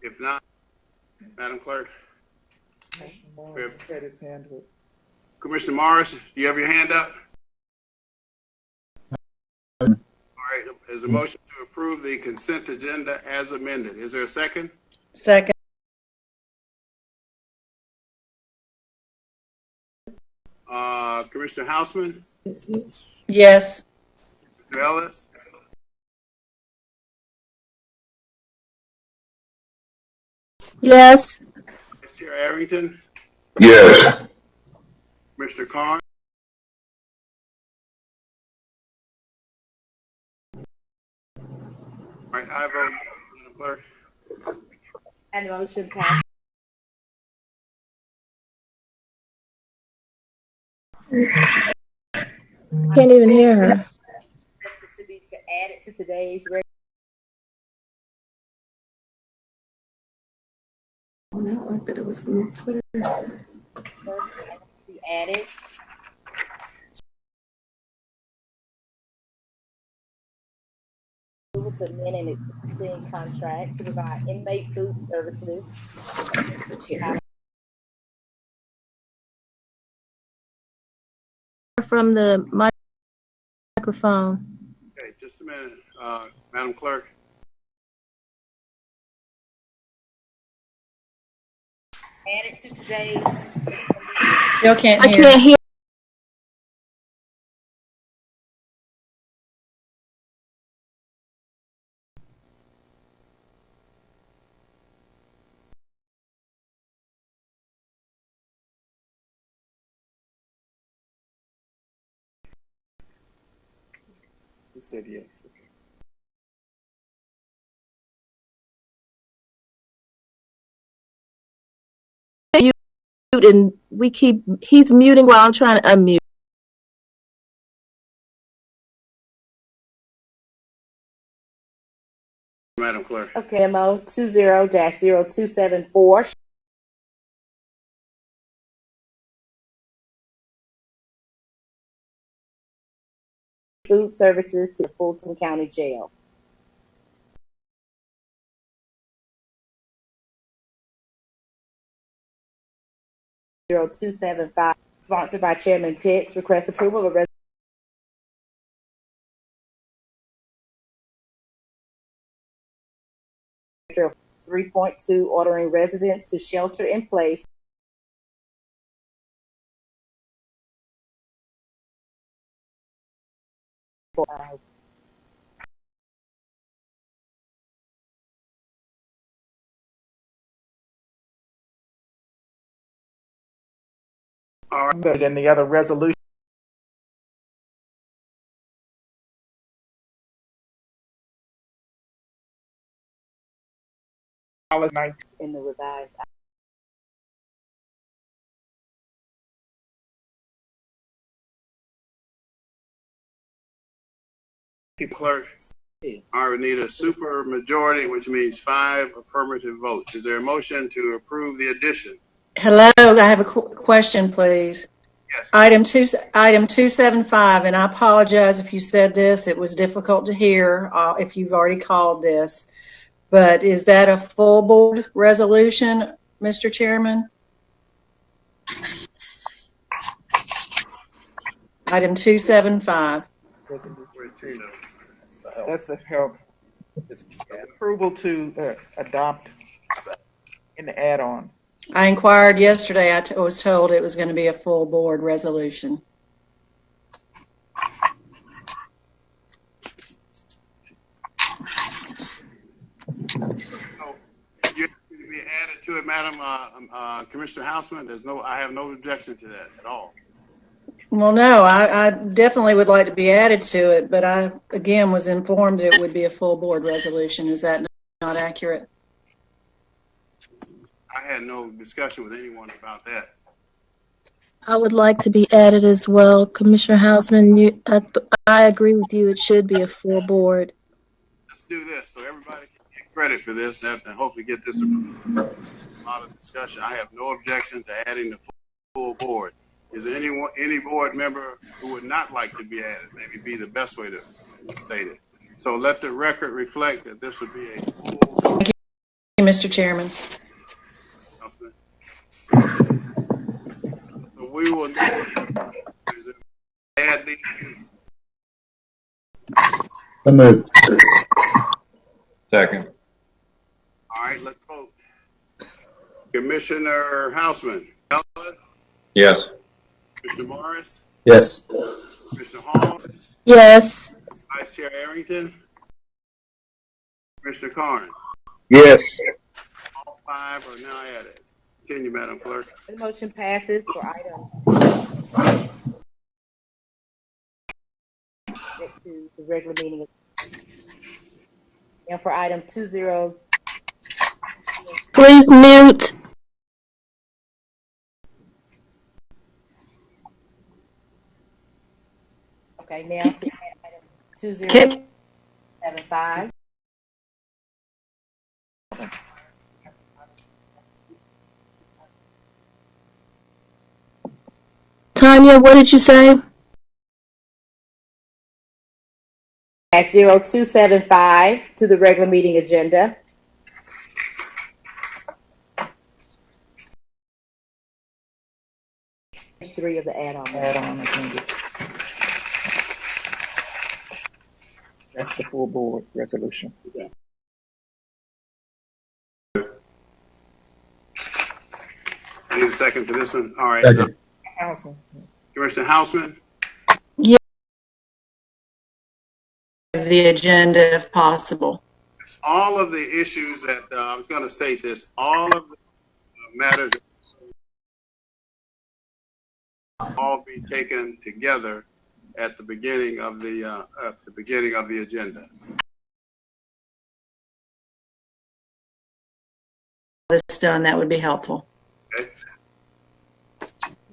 If not, Madam Clerk. Commissioner Morris, do you have your hand up? All right. There's a motion to approve the consent agenda as amended. Is there a second? Second. Commissioner Hausman? Yes. Mr. Ellis? Yes. Vice Chair Arrington? Yes. Commissioner Carn? All right, I vote, Madam Clerk. And the motion passed. Can't even hear her. To be added to today's regular. Not like that it was from Twitter. Be added. To amend an existing contract to provide inmate food services. From the microphone. Okay, just a minute, Madam Clerk. Added to today's. Still can't I hear. can't hear. Who said yes? And he's muting while I'm trying to unmute. Madam Clerk. Okay, MO 20-0274. Food services to the Fulton County Jail. (0275), sponsored by Chairman Pitts. Request approval of a 3.2, ordering residents to shelter in place. All right. But in the other resolution. In the revised. Clerk. All right, we need a super majority, which means 5 affirmative votes. Is there a motion to approve the addition? Hello, I have a question, please. Yes. Item 275, and I apologize if you said this. It was difficult to hear if you've already called this. But is that a full board resolution, Mr. Chairman? Item 275. That's the help. Approval to adopt in the add-ons. I inquired yesterday. I was told it was going to be a full board resolution. You to be added to it, Madam Commissioner Houseman. I have no objection to that at all. Well, no, I definitely would like to be added to it, but I, again, was informed that it would be a full board resolution. Is that not accurate? I had no discussion with anyone about that. I would like to be added as well. Commissioner Houseman, I agree with you. It should be a full board. Let's do this so everybody can get credit for this and hopefully get this a lot of discussion. I have no objection to adding the full board. Is there any board member who would not like to be added? Maybe be the best way to state it. So let the record reflect that this would be a full board. Thank you, Mr. Chairman. So we will add these. So moved. Second. All right, let's vote. Commissioner Houseman. Yes. Commissioner Morris. Yes. Commissioner Hall. Yes. Vice Chair Arrington. Commissioner Carn. Yes. All 5 are now added. Continue, Madam Clerk. The motion passes for item to the regular meeting. And for item 20. Please mute. Okay, now to item 2075. Tanya, what did you say? At 0275 to the regular meeting agenda. Page 3 of the add-on agenda. That's the full board resolution. Yeah. I need a second for this one. All right. Second. Houseman. Commissioner Houseman. Yeah. The agenda, if possible. All of the issues that I was going to state this. All of the matters all be taken together at the beginning of the agenda. This done, that would be helpful. Okay.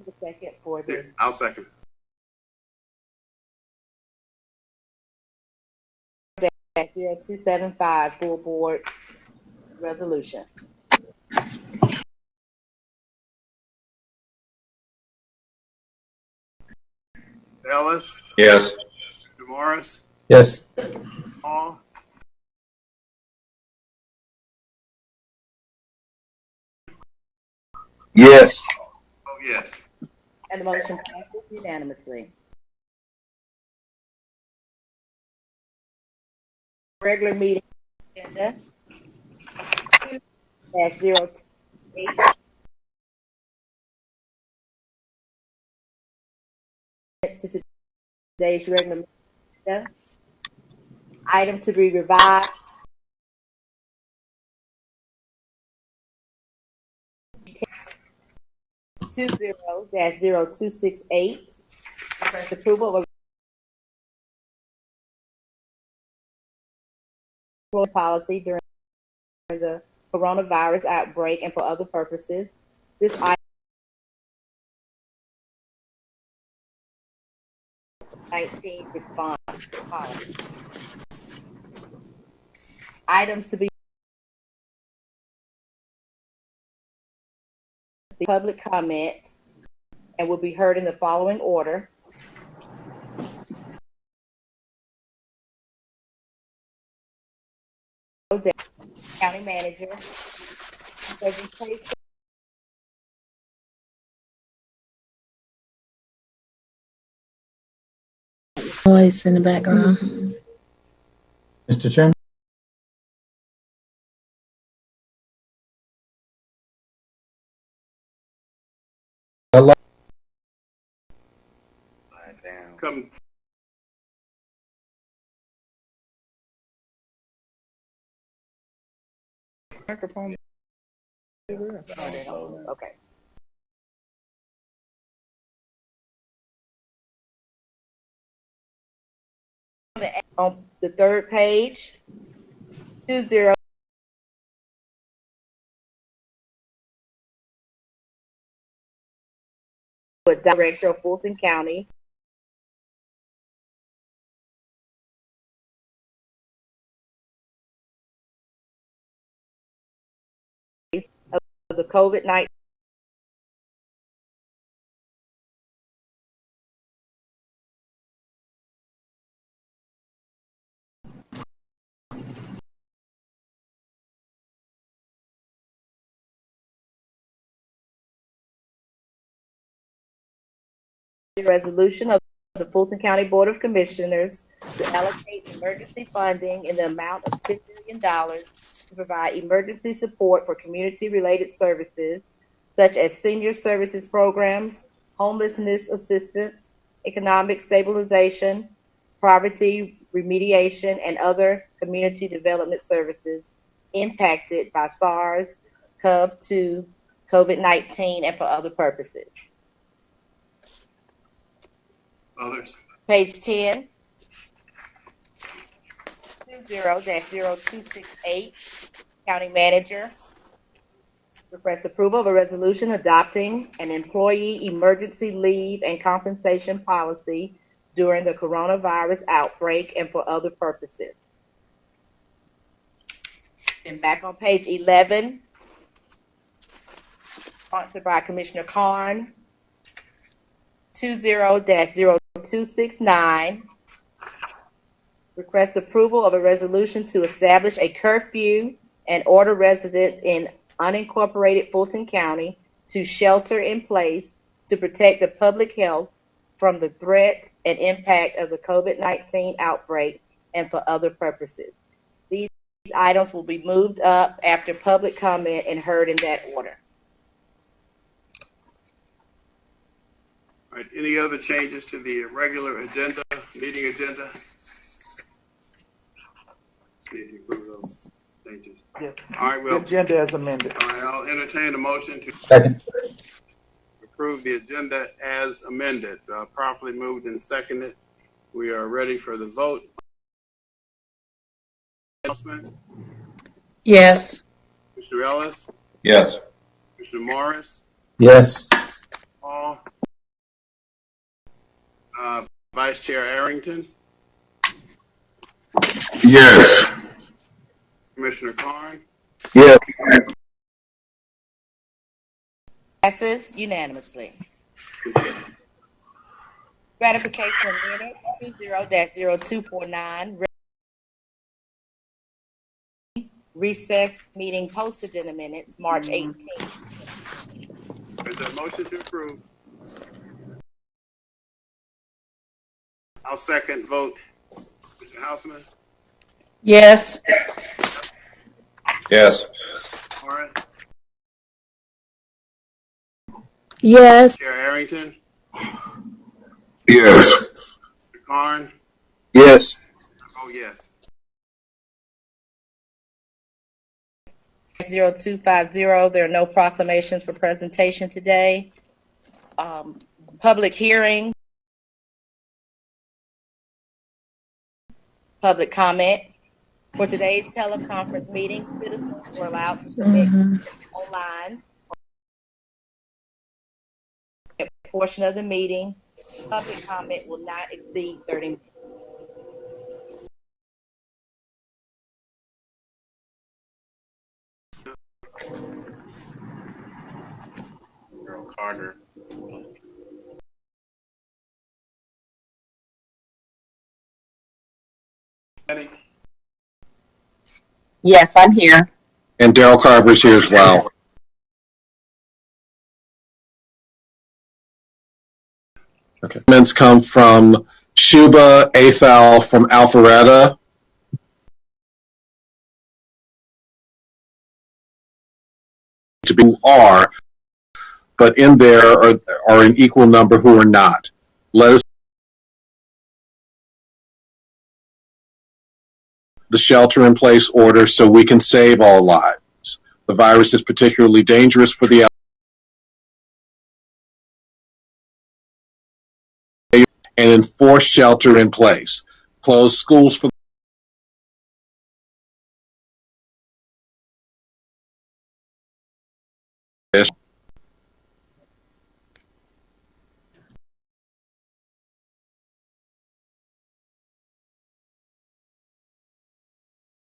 The second for the I'll second. at 0275 full board resolution. Ellis. Yes. Mr. Morris. Yes. Hall. Yes. Oh, yes. And the motion passes unanimously. Regular meeting agenda at 028. To today's regular meeting agenda. Item to be revised. (20-0268). Request approval of policy during the coronavirus outbreak and for other purposes. This item 19 response policy. Items to be public comments and will be heard in the following order. County manager, presentation. Noise in the background. Mr. Chairman? Come. Microphone. Okay. On the third page, 20. Director of Fulton County. Of the COVID-19 resolution of the Fulton County Board of Commissioners to allocate emergency funding in the amount of $10 million to provide emergency support for community-related services such as senior services programs, homelessness assistance, economic stabilization, poverty remediation, and other community development services impacted by SARS-CoV-2, COVID-19, and for other purposes. Others. Page 10, 20-0268, County Manager. Request approval of a resolution adopting an employee emergency leave and compensation policy during the coronavirus outbreak and for other purposes. And back on page 11, sponsored by Commissioner Carn, 20-0269, request approval of a resolution to establish a curfew and order residents in unincorporated Fulton County to shelter in place to protect the public health from the threats and impact of the COVID-19 outbreak and for other purposes. These items will be moved up after public comment and heard in that order. All right, any other changes to the regular agenda, meeting agenda? Need to approve those changes. Yeah. All right, well, the agenda as amended. All right, I'll entertain a motion to approve the agenda as amended. Properly moved and seconded. We are ready for the vote. Yes. Mr. Ellis? Yes. Mr. Morris? Yes. Paul? Vice Chair Arrington? Yes. Commissioner Carn? Yes. Passes unanimously. Ratification of minutes 20-0249. Recess meeting post-agenda minutes, March 18th. Is there a motion to approve? I'll second vote. Mr. Houseman? Yes. Yes. Morris? Yes. Chair Arrington? Yes. Mr. Carn? Yes. Oh, yes. 0250. There are no proclamations for presentation today. Public hearing. Public comment. For today's teleconference meeting, citizens were allowed to submit online a portion of the meeting. Public comment will not exceed 30 minutes. Carter. Yes, I'm here. And Daryl Carver's here as well. Okay. Comments come from Shuba Athal from Alpharetta. To be who are, but in there are an equal number who are not. Let us the shelter-in-place order so we can save all lives. The virus is particularly dangerous for the and enforce shelter in place. Close schools for this.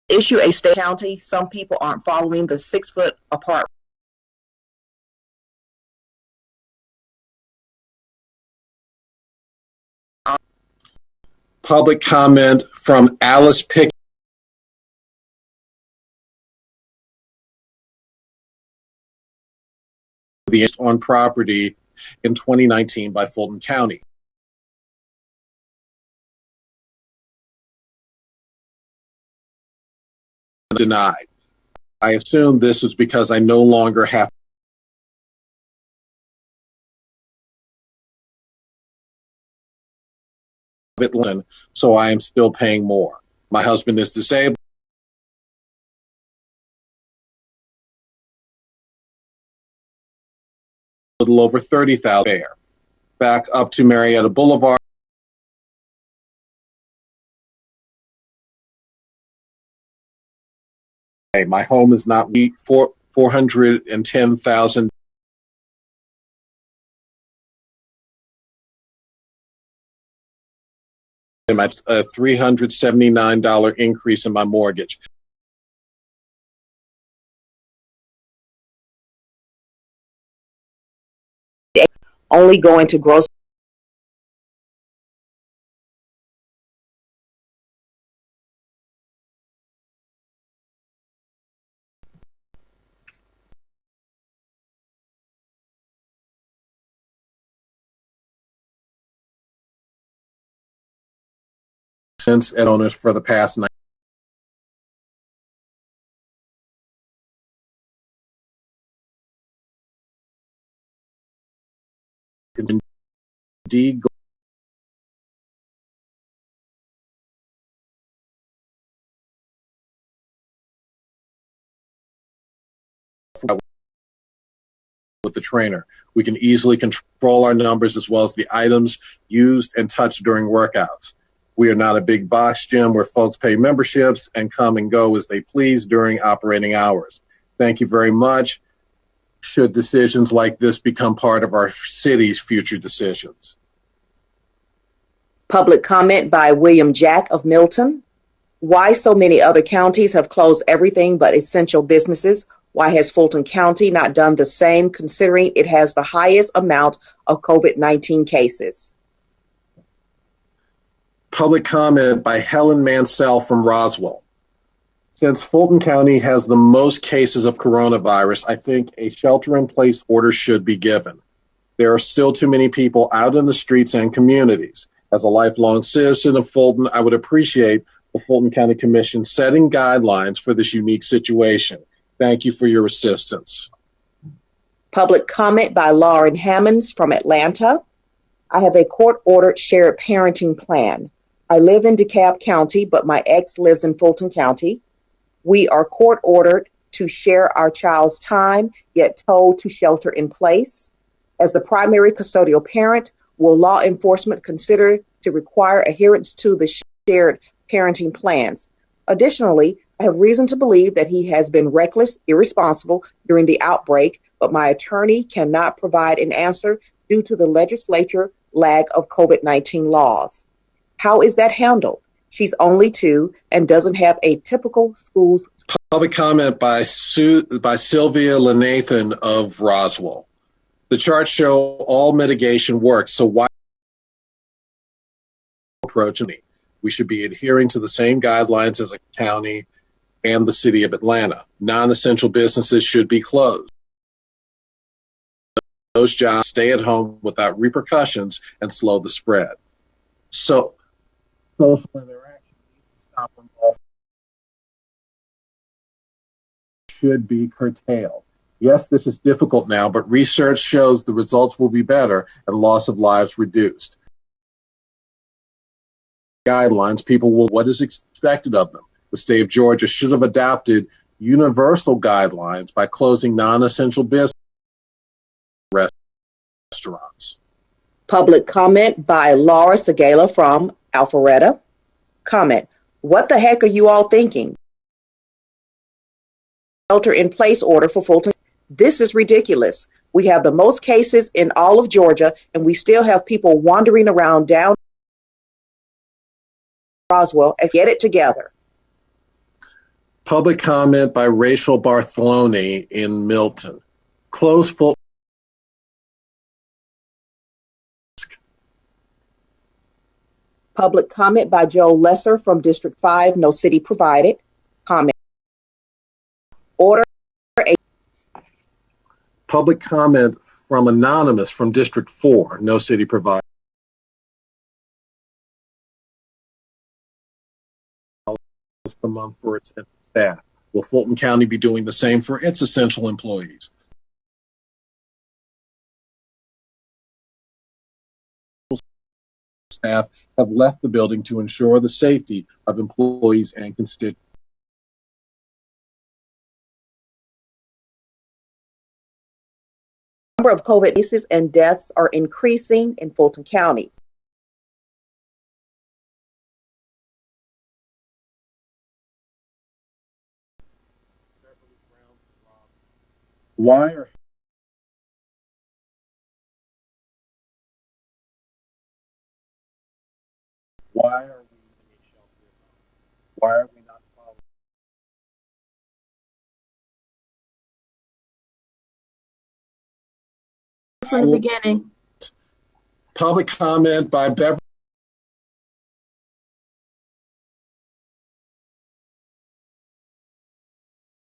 Issue a state county. Some people aren't following the 6 foot apart. Public comment from Alice Pick. On property in 2019 by Fulton County. Denied. I assume this is because I no longer have it, so I am still paying more. My husband is disabled. A little over 30,000 there. Back up to Marietta Boulevard. My home is not $410,000. My $379 increase in my mortgage. Only going to grocery. Since owners for the past 9 indeed with the trainer. We can easily control our numbers as well as the items used and touched during workouts. We are not a big box gym where folks pay memberships and come and go as they please during operating hours. Thank you very much. Should decisions like this become part of our city's future decisions? Public comment by William Jack of Milton. Why so many other counties have closed everything but essential businesses? Why has Fulton County not done the same, considering it has the highest amount of COVID-19 cases? Public comment by Helen Mansell from Roswell. Since Fulton County has the most cases of coronavirus, I think a shelter-in-place order should be given. There are still too many people out in the streets and communities. As a lifelong citizen of Fulton, I would appreciate the Fulton County Commission setting guidelines for this unique situation. Thank you for your assistance. Public comment by Lauren Hammonds from Atlanta. I have a court-ordered shared parenting plan. I live in DeKalb County, but my ex lives in Fulton County. We are court-ordered to share our child's time, yet told to shelter in place. As the primary custodial parent, will law enforcement consider to require adherence to the shared parenting plans? Additionally, I have reason to believe that he has been reckless, irresponsible during the outbreak, but my attorney cannot provide an answer due to the legislature lag of COVID-19 laws. How is that handled? She's only 2 and doesn't have a typical school's. Public comment by Sylvia Lanathan of Roswell. The charts show all mitigation works, so why approach? We should be adhering to the same guidelines as a county and the city of Atlanta. Non-essential businesses should be closed. Those jobs stay at home without repercussions and slow the spread. So social interaction needs to stop them all. Should be curtailed. Yes, this is difficult now, but research shows the results will be better and loss of lives reduced. Guidelines, people will what is expected of them. The state of Georgia should have adopted universal guidelines by closing non-essential business restaurants. Public comment by Laura Segala from Alpharetta. Comment: what the heck are you all thinking? Shelter in place order for Fulton. This is ridiculous. We have the most cases in all of Georgia, and we still have people wandering around down Roswell. Get it together. Public comment by Rachel Bartheloni in Milton. Close Fulton. Public comment by Joe Lesser from District 5, no city provided. Comment. Order. Public comment from Anonymous from District 4, no city provided. Per month for its staff. Will Fulton County be doing the same for its essential employees? Staff have left the building to ensure the safety of employees and constituents. The number of COVID cases and deaths are increasing in Fulton County. Why are we in a shelter? Why are we not following? From the beginning. Public comment by Beverly.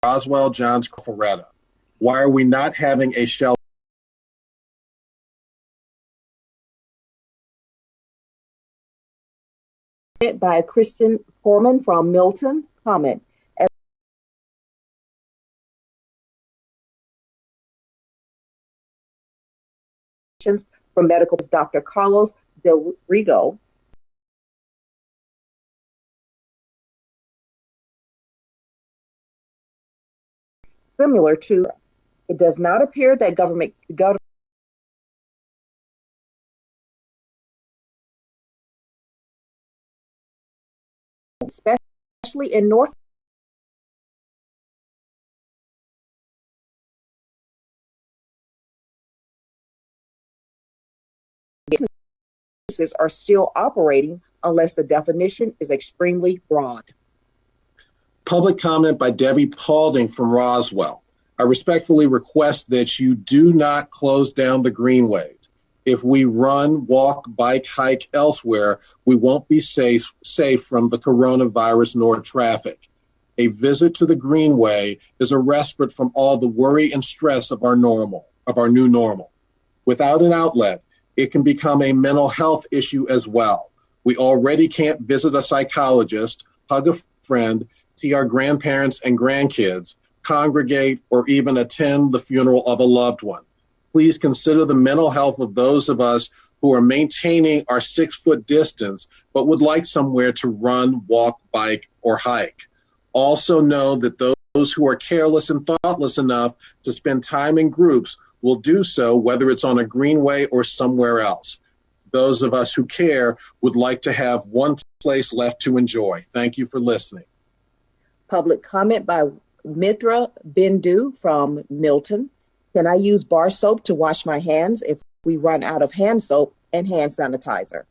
Roswell Johns Alpharetta. Why are we not having a shelter? By Christian Foreman from Milton. Comment. From medical Dr. Carlos Del Rigo. Similar to, it does not appear that government especially in North businesses are still operating unless the definition is extremely broad. Public comment by Debbie Paulding from Roswell. I respectfully request that you do not close down the greenways. If we run, walk, bike, hike elsewhere, we won't be safe from the coronavirus nor traffic. A visit to the greenway is a respite from all the worry and stress of our new normal. Without an outlet, it can become a mental health issue as well. We already can't visit a psychologist, hug a friend, see our grandparents and grandkids, congregate, or even attend the funeral of a loved one. Please consider the mental health of those of us who are maintaining our 6-foot distance, but would like somewhere to run, walk, bike, or hike. Also know that those who are careless and thoughtless enough to spend time in groups will do so, whether it's on a greenway or somewhere else. Those of us who care would like to have one place left to enjoy. Thank you for listening. Public comment by Mithra Bindu from Milton. Can I use bar soap to wash my hands if we run out of hand soap and hand sanitizer?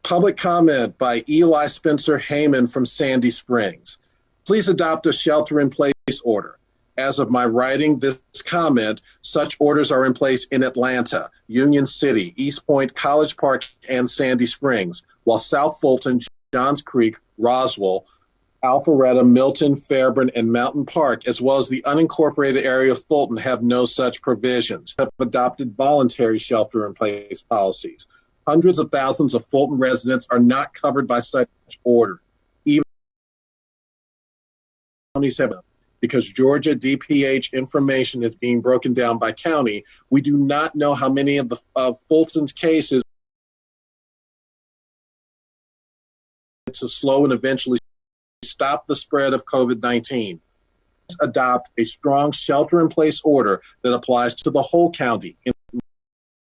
Public comment by Eli Spencer Heyman from Sandy Springs. Please adopt a shelter-in-place order. As of my writing this comment, such orders are in place in Atlanta, Union City, East Point, College Park, and Sandy Springs, while South Fulton, Johns Creek, Roswell, Alpharetta, Milton, Fairburn, and Mountain Park, as well as the unincorporated area of Fulton, have no such provisions, have adopted voluntary shelter-in-place policies. Hundreds of thousands of Fulton residents are not covered by such order. Even counties have, because Georgia DPH information is being broken down by county, we do not know how many of Fulton's cases to slow and eventually stop the spread of COVID-19. Adopt a strong shelter-in-place order that applies to the whole county and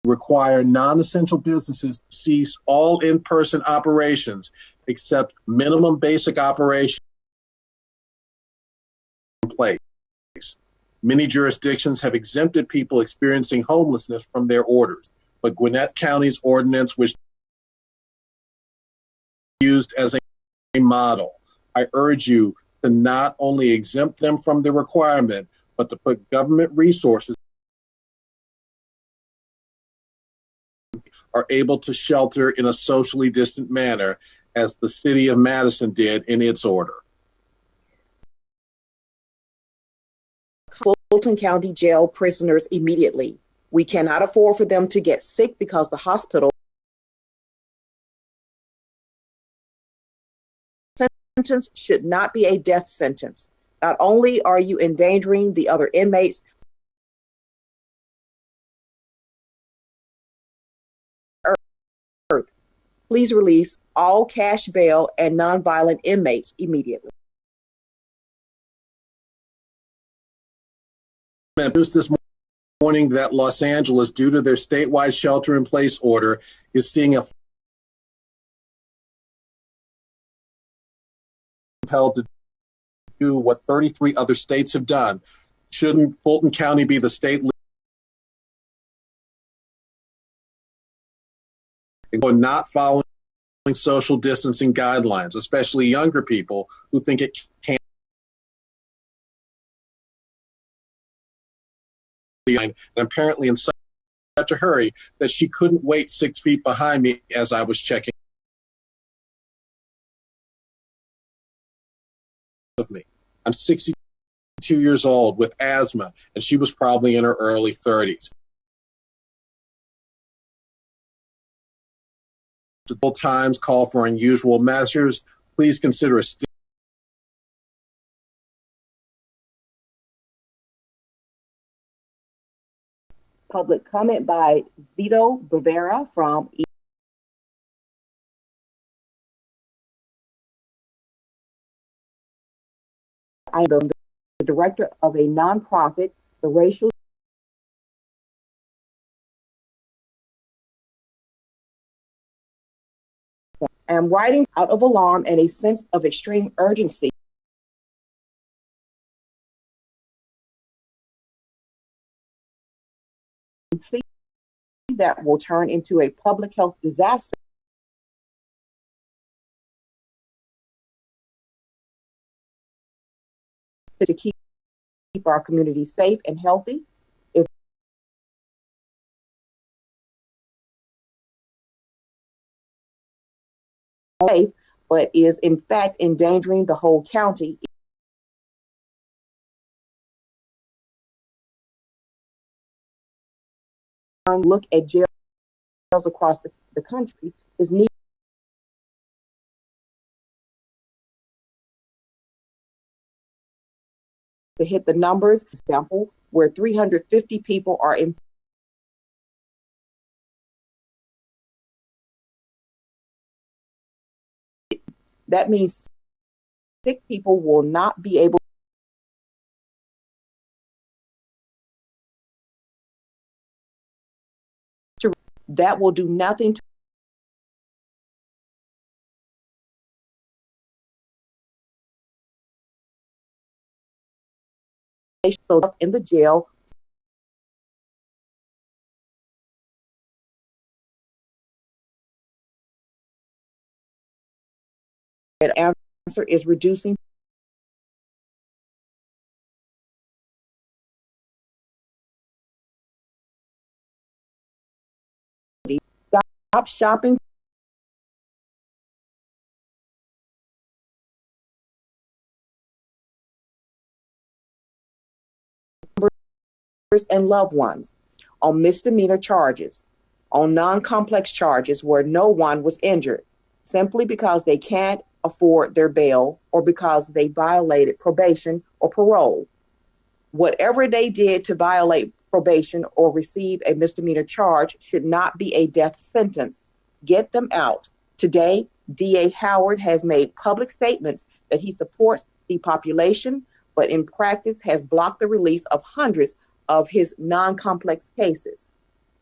require non-essential businesses to cease all in-person operations except minimum basic operations in place. Many jurisdictions have exempted people experiencing homelessness from their orders, but Gwinnett County's ordinance, which used as a model, I urge you to not only exempt them from the requirement, but to put government resources are able to shelter in a socially distant manner, as the city of Madison did in its order. Fulton County Jail prisoners immediately. We cannot afford for them to get sick because the hospital sentence should not be a death sentence. Not only are you endangering the other inmates, please release all cash bail and nonviolent inmates immediately. This morning that Los Angeles, due to their statewide shelter-in-place order, is seeing a compelled to do what 33 other states have done. Shouldn't Fulton County be the state not following social distancing guidelines, especially younger people who think it can't, and apparently in such a hurry that she couldn't wait 6 feet behind me as I was checking of me. I'm 62 years old with asthma, and she was probably in her early 30s. Multiple times call for unusual measures. Please consider a Public comment by Zito Bavera from I am the director of a nonprofit, the Racial I am writing out of alarm and a sense of extreme urgency that will turn into a public health disaster. To keep our community safe and healthy. If safe, but is in fact endangering the whole county. Look at jails across the country is needed to hit the numbers. Example, where 350 people are in. That means sick people will not be able to. That will do nothing to so in the jail. The answer is reducing shopping and loved ones on misdemeanor charges, on non-complex charges where no one was injured, simply because they can't afford their bail or because they violated probation or parole. Whatever they did to violate probation or receive a misdemeanor charge should not be a death sentence. Get them out. Today, DA Howard has made public statements that he supports depopulation, but in practice has blocked the release of hundreds of his non-complex cases.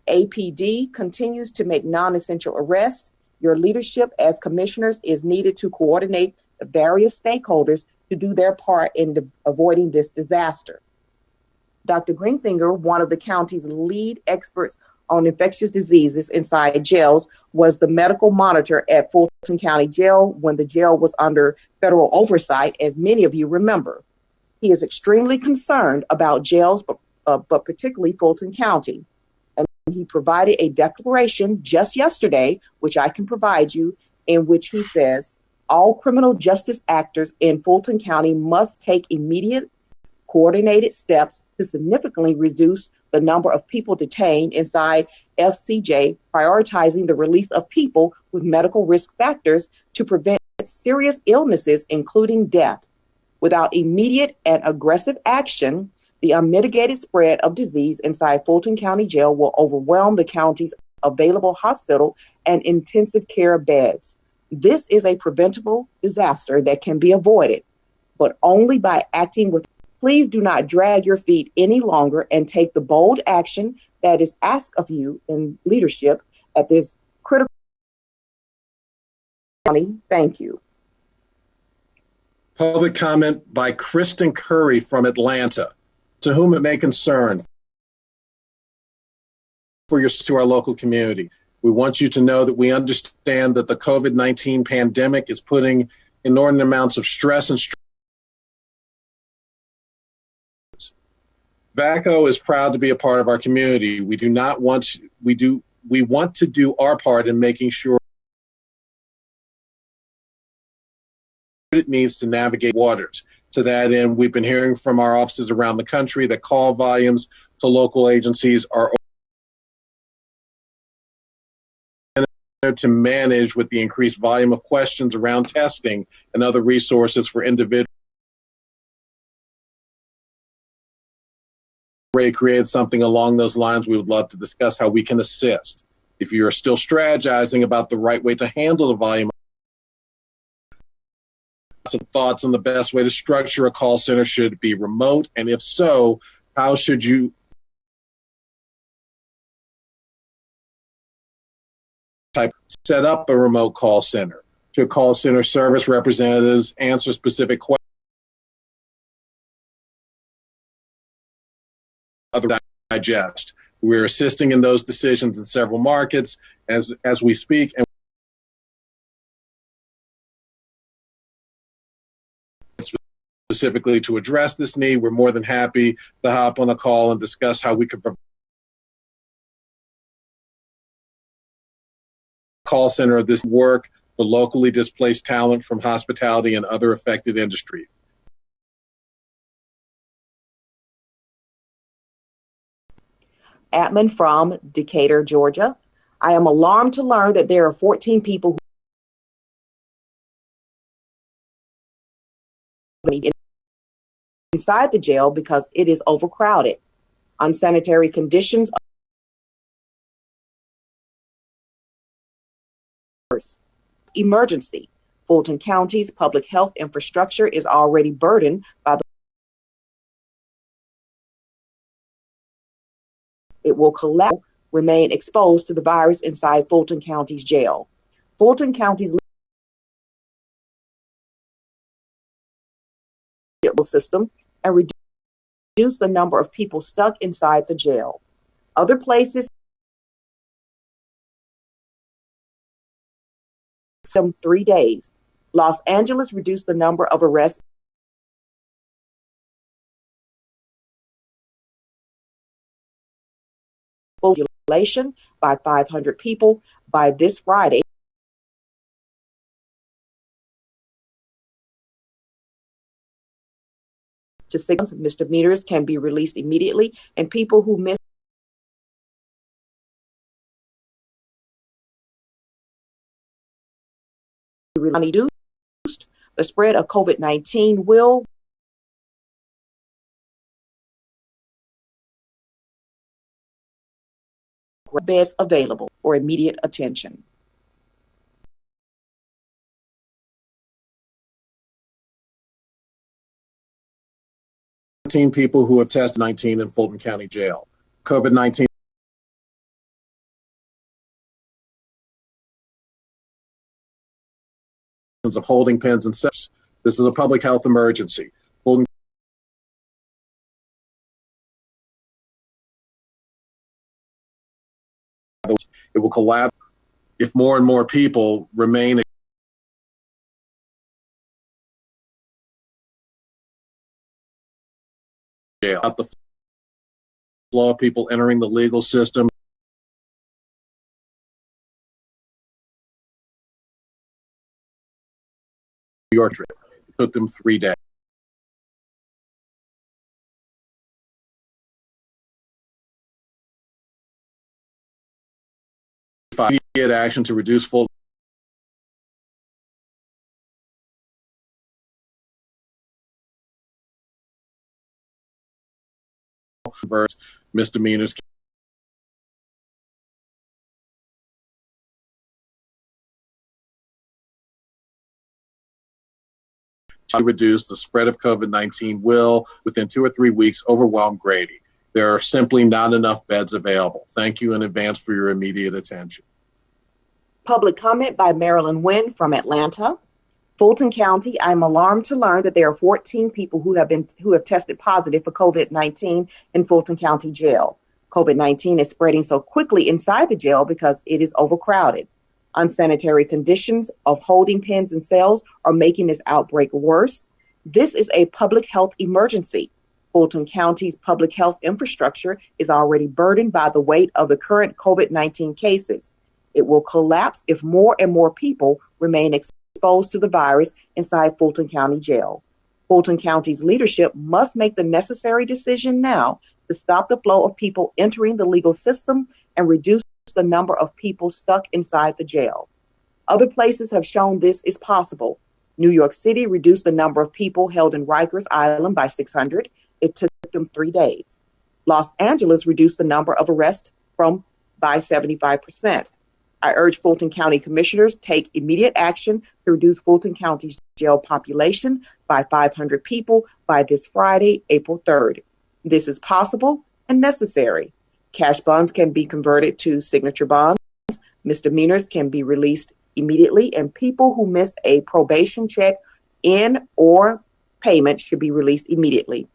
APD continues to make non-essential arrests. Your leadership as commissioners is needed to coordinate the various stakeholders to do their part in avoiding this disaster. Dr. Greenfinger, one of the county's lead experts on infectious diseases inside jails, was the medical monitor at Fulton County Jail when the jail was under federal oversight, as many of you remember. He is extremely concerned about jails, but particularly Fulton County. And he provided a declaration just yesterday, which I can provide you, in which he says, all criminal justice actors in Fulton County must take immediate coordinated steps to significantly reduce the number of people detained inside FCJ, prioritizing the release of people with medical risk factors to prevent serious illnesses, including death. Without immediate and aggressive action, the unmitigated spread of disease inside Fulton County Jail will overwhelm the county's available hospital and intensive care beds. This is a preventable disaster that can be avoided, but only by acting with. Please do not drag your feet any longer and take the bold action that is asked of you in leadership at this critical time. Thank you. Public comment by Kristen Curry from Atlanta. To whom it may concern, to our local community. We want you to know that we understand that the COVID-19 pandemic is putting inordinate amounts of stress and VACO is proud to be a part of our community. We want to do our part in making sure it needs to navigate waters. To that end, we've been hearing from our offices around the country that call volumes to local agencies are to manage with the increased volume of questions around testing and other resources for individuals. Ray created something along those lines. We would love to discuss how we can assist. If you are still strategizing about the right way to handle the volume, some thoughts on the best way to structure a call center. Should it be remote? And if so, how should you set up a remote call center? Should call center service representatives answer specific questions? Other digest. We're assisting in those decisions in several markets as we speak. And specifically to address this need, we're more than happy to hop on a call and discuss how we could provide a call center of this work for locally displaced talent from hospitality and other affected industries. Atman from Decatur, Georgia. I am alarmed to learn that there are 14 people who inside the jail because it is overcrowded. Unsanitary conditions. Emergency. Fulton County's public health infrastructure is already burdened by the it will collapse, remain exposed to the virus inside Fulton County's jail. Fulton County's system and reduce the number of people stuck inside the jail. Other places, 3 days. Los Angeles reduced the number of arrests population by 500 people by this Friday. To 6 months, misdemeanors can be released immediately, and people who miss reduced, the spread of COVID-19 will beds available for immediate attention. People who have tested 19 in Fulton County Jail. COVID-19 of holding pens and steps. This is a public health emergency. Fulton it will collapse if more and more people remain jail. The flow of people entering the legal system. Your trip. It took them 3 days. Immediate action to reduce full misdemeanors. To reduce the spread of COVID-19 will, within 2 or 3 weeks, overwhelm Grady. There are simply not enough beds available. Thank you in advance for your immediate attention. Public comment by Marilyn Wynn from Atlanta. Fulton County, I'm alarmed to learn that there are 14 people who have tested positive for COVID-19 in Fulton County Jail. COVID-19 is spreading so quickly inside the jail because it is overcrowded. Unsanitary conditions of holding pens and cells are making this outbreak worse. This is a public health emergency. Fulton County's public health infrastructure is already burdened by the weight of the current COVID-19 cases. It will collapse if more and more people remain exposed to the virus inside Fulton County Jail. Fulton County's leadership must make the necessary decision now to stop the flow of people entering the legal system and reduce the number of people stuck inside the jail. Other places have shown this is possible. New York City reduced the number of people held in Rikers Island by 600. It took them 3 days. Los Angeles reduced the number of arrests by 75%. I urge Fulton County commissioners take immediate action to reduce Fulton County's jail population by 500 people by this Friday, April 3rd. This is possible and necessary. Cash bonds can be converted to signature bonds. Misdemeanors can be released immediately, and people who missed a probation check in or payment should be released immediately.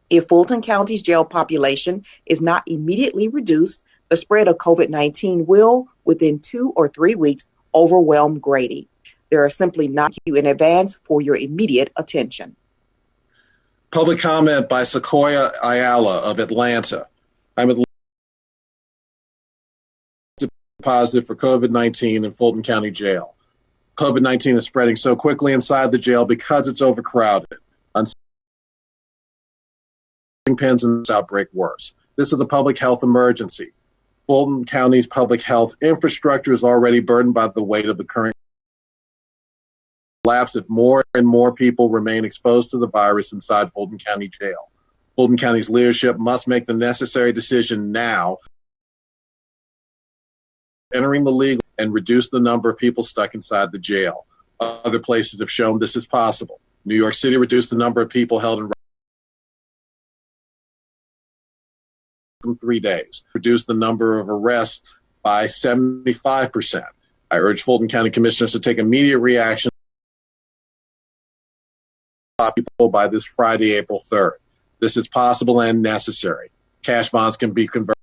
If Fulton County's jail population is not immediately reduced, the spread of COVID-19 will, within 2 or 3 weeks, overwhelm Grady. There are simply not you in advance for your immediate attention. Public comment by Sequoia Ayala of Atlanta. I'm positive for COVID-19 in Fulton County Jail. COVID-19 is spreading so quickly inside the jail because it's overcrowded. Pens and outbreak worse. This is a public health emergency. Fulton County's public health infrastructure is already burdened by the weight of the current collapse if more and more people remain exposed to the virus inside Fulton County Jail. Fulton County's leadership must make the necessary decision now, entering the legal and reduce the number of people stuck inside the jail. Other places have shown this is possible. New York City reduced the number of people held in 3 days, reduce the number of arrests by 75%. I urge Fulton County commissioners to take immediate reaction people by this Friday, April 3rd. This is possible and necessary. Cash bonds can be converted.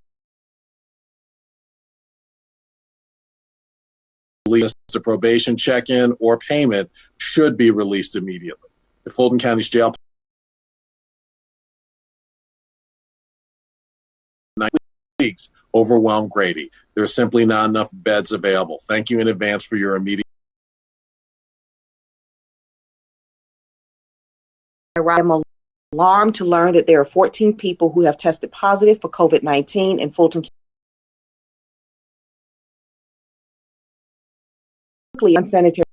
The probation check-in or payment should be released immediately. If Fulton County's jail 9 weeks overwhelm Grady. There are simply not enough beds available. Thank you in advance for your immediate. I'm alarmed to learn that there are 14 people who have tested positive for COVID-19 in Fulton County. Unsanitary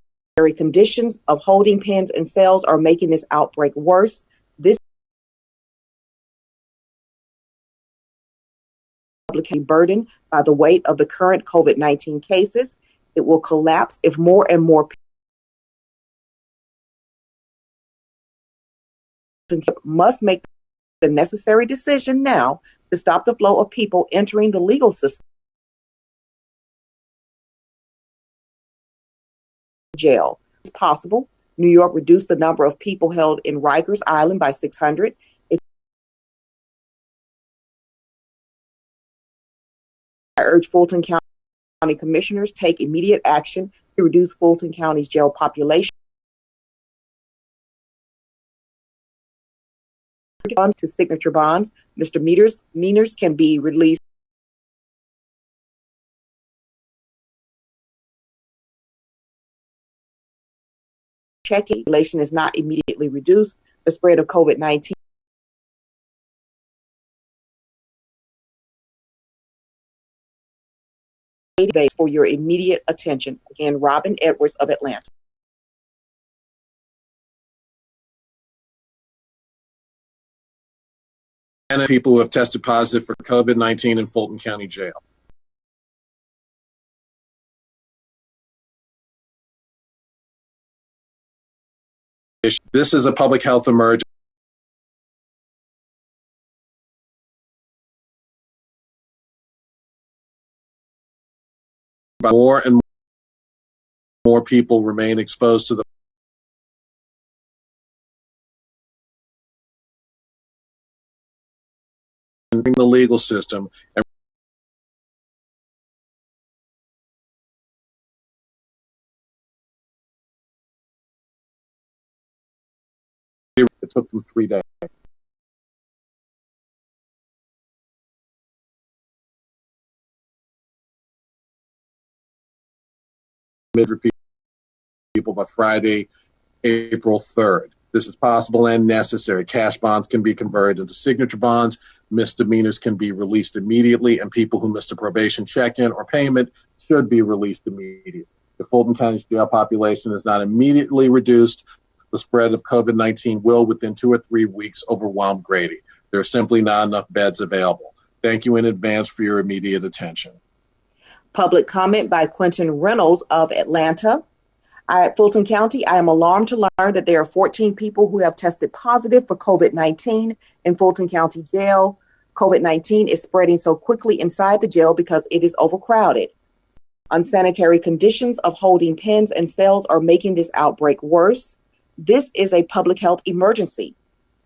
conditions of holding pens and cells are making this outbreak worse. This public health burden by the weight of the current COVID-19 cases. It will collapse if more and more people must make the necessary decision now to stop the flow of people entering the legal system. Jail. It's possible. New York reduced the number of people held in Rikers Island by 600. I urge Fulton County commissioners take immediate action to reduce Fulton County's jail population. To signature bonds, Mr. Meters can be released. Checking population is not immediately reduced. The spread of COVID-19 for your immediate attention. Again, Robin Edwards of Atlanta. And people who have tested positive for COVID-19 in Fulton County Jail. This is a public health emergency. More and more people remain exposed to the legal system and it took them 3 days. People by Friday, April 3rd. This is possible and necessary. Cash bonds can be converted into signature bonds. Misdemeanors can be released immediately, and people who missed a probation check-in or payment should be released immediately. If Fulton County's jail population is not immediately reduced, the spread of COVID-19 will, within 2 or 3 weeks, overwhelm Grady. There are simply not enough beds available. Thank you in advance for your immediate attention. Public comment by Quentin Reynolds of Atlanta. At Fulton County, I am alarmed to learn that there are 14 people who have tested positive for COVID-19 in Fulton County Jail. COVID-19 is spreading so quickly inside the jail because it is overcrowded. Unsanitary conditions of holding pens and cells are making this outbreak worse. This is a public health emergency.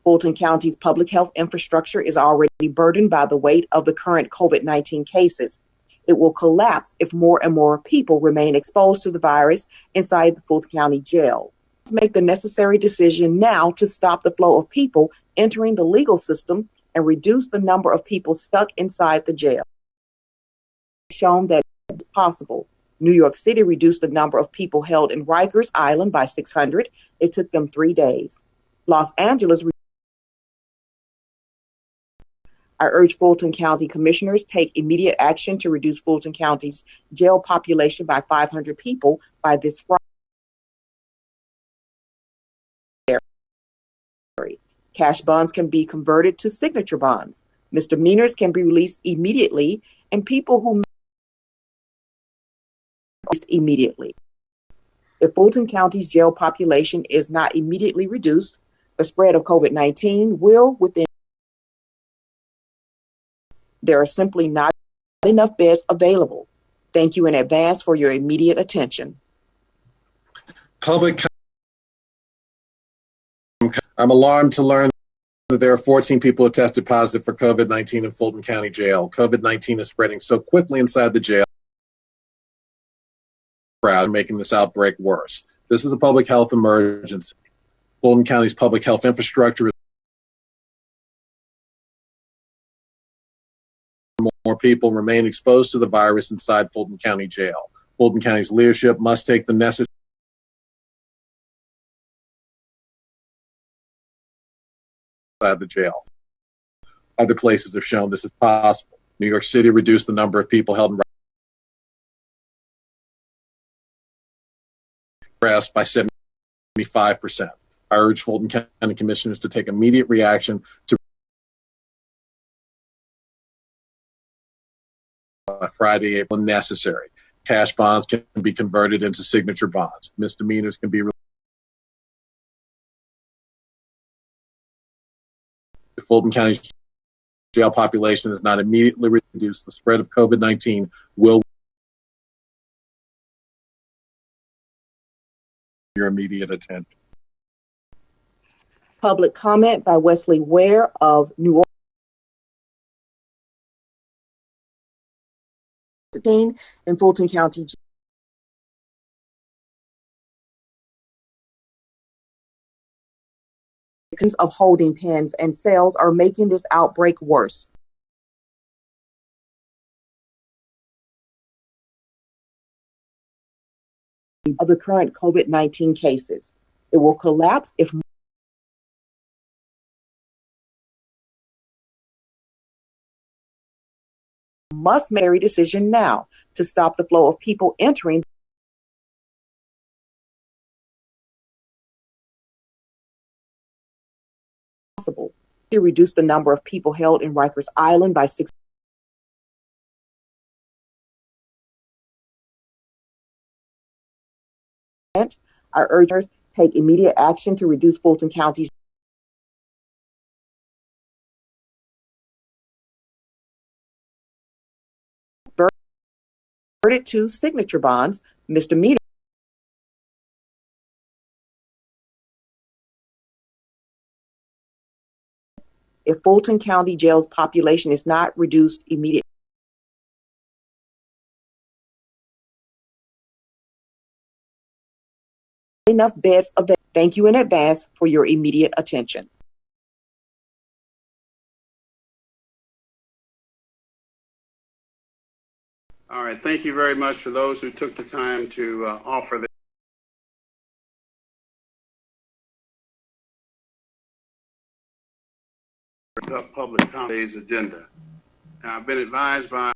Fulton County's public health infrastructure is already burdened by the weight of the current COVID-19 cases. It will collapse if more and more people remain exposed to the virus inside the Fulton County Jail. Let's make the necessary decision now to stop the flow of people entering the legal system and reduce the number of people stuck inside the jail. It's shown that it's possible. New York City reduced the number of people held in Rikers Island by 600. It took them 3 days. Los Angeles. I urge Fulton County commissioners take immediate action to reduce Fulton County's jail population by 500 people by this Friday. Cash bonds can be converted to signature bonds. Misdemeanors can be released immediately, and people who immediately. If Fulton County's jail population is not immediately reduced, the spread of COVID-19 will within. There are simply not enough beds available. Thank you in advance for your immediate attention. I'm alarmed to learn that there are 14 people who tested positive for COVID-19 in Fulton County Jail. COVID-19 is spreading so quickly inside the jail, making this outbreak worse. This is a public health emergency. Fulton County's public health infrastructure is more people remain exposed to the virus inside Fulton County Jail. Fulton County's leadership must take the necessary outside the jail. Other places have shown this is possible. New York City reduced the number of people held in arrest by 75%. I urge Fulton County commissioners to take immediate reaction to Friday, April, when necessary. Cash bonds can be converted into signature bonds. Misdemeanors can be. If Fulton County's jail population is not immediately reduced, the spread of COVID-19 will your immediate attention. Public comment by Wesley Ware of New Orleans in Fulton County. Of holding pens and sales are making this outbreak worse. Of the current COVID-19 cases, it will collapse if must make a decision now to stop the flow of people entering. Possible to reduce the number of people held in Rikers Island by 6. I urge her to take immediate action to reduce Fulton County's converted to signature bonds, misdemeanor. If Fulton County Jail's population is not reduced immediately, enough beds available. Thank you in advance for your immediate attention. All right, thank you very much for those who took the time to offer the public comments agenda. Now, I've been advised by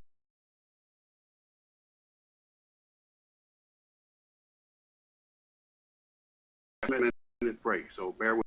a minute break, so bear with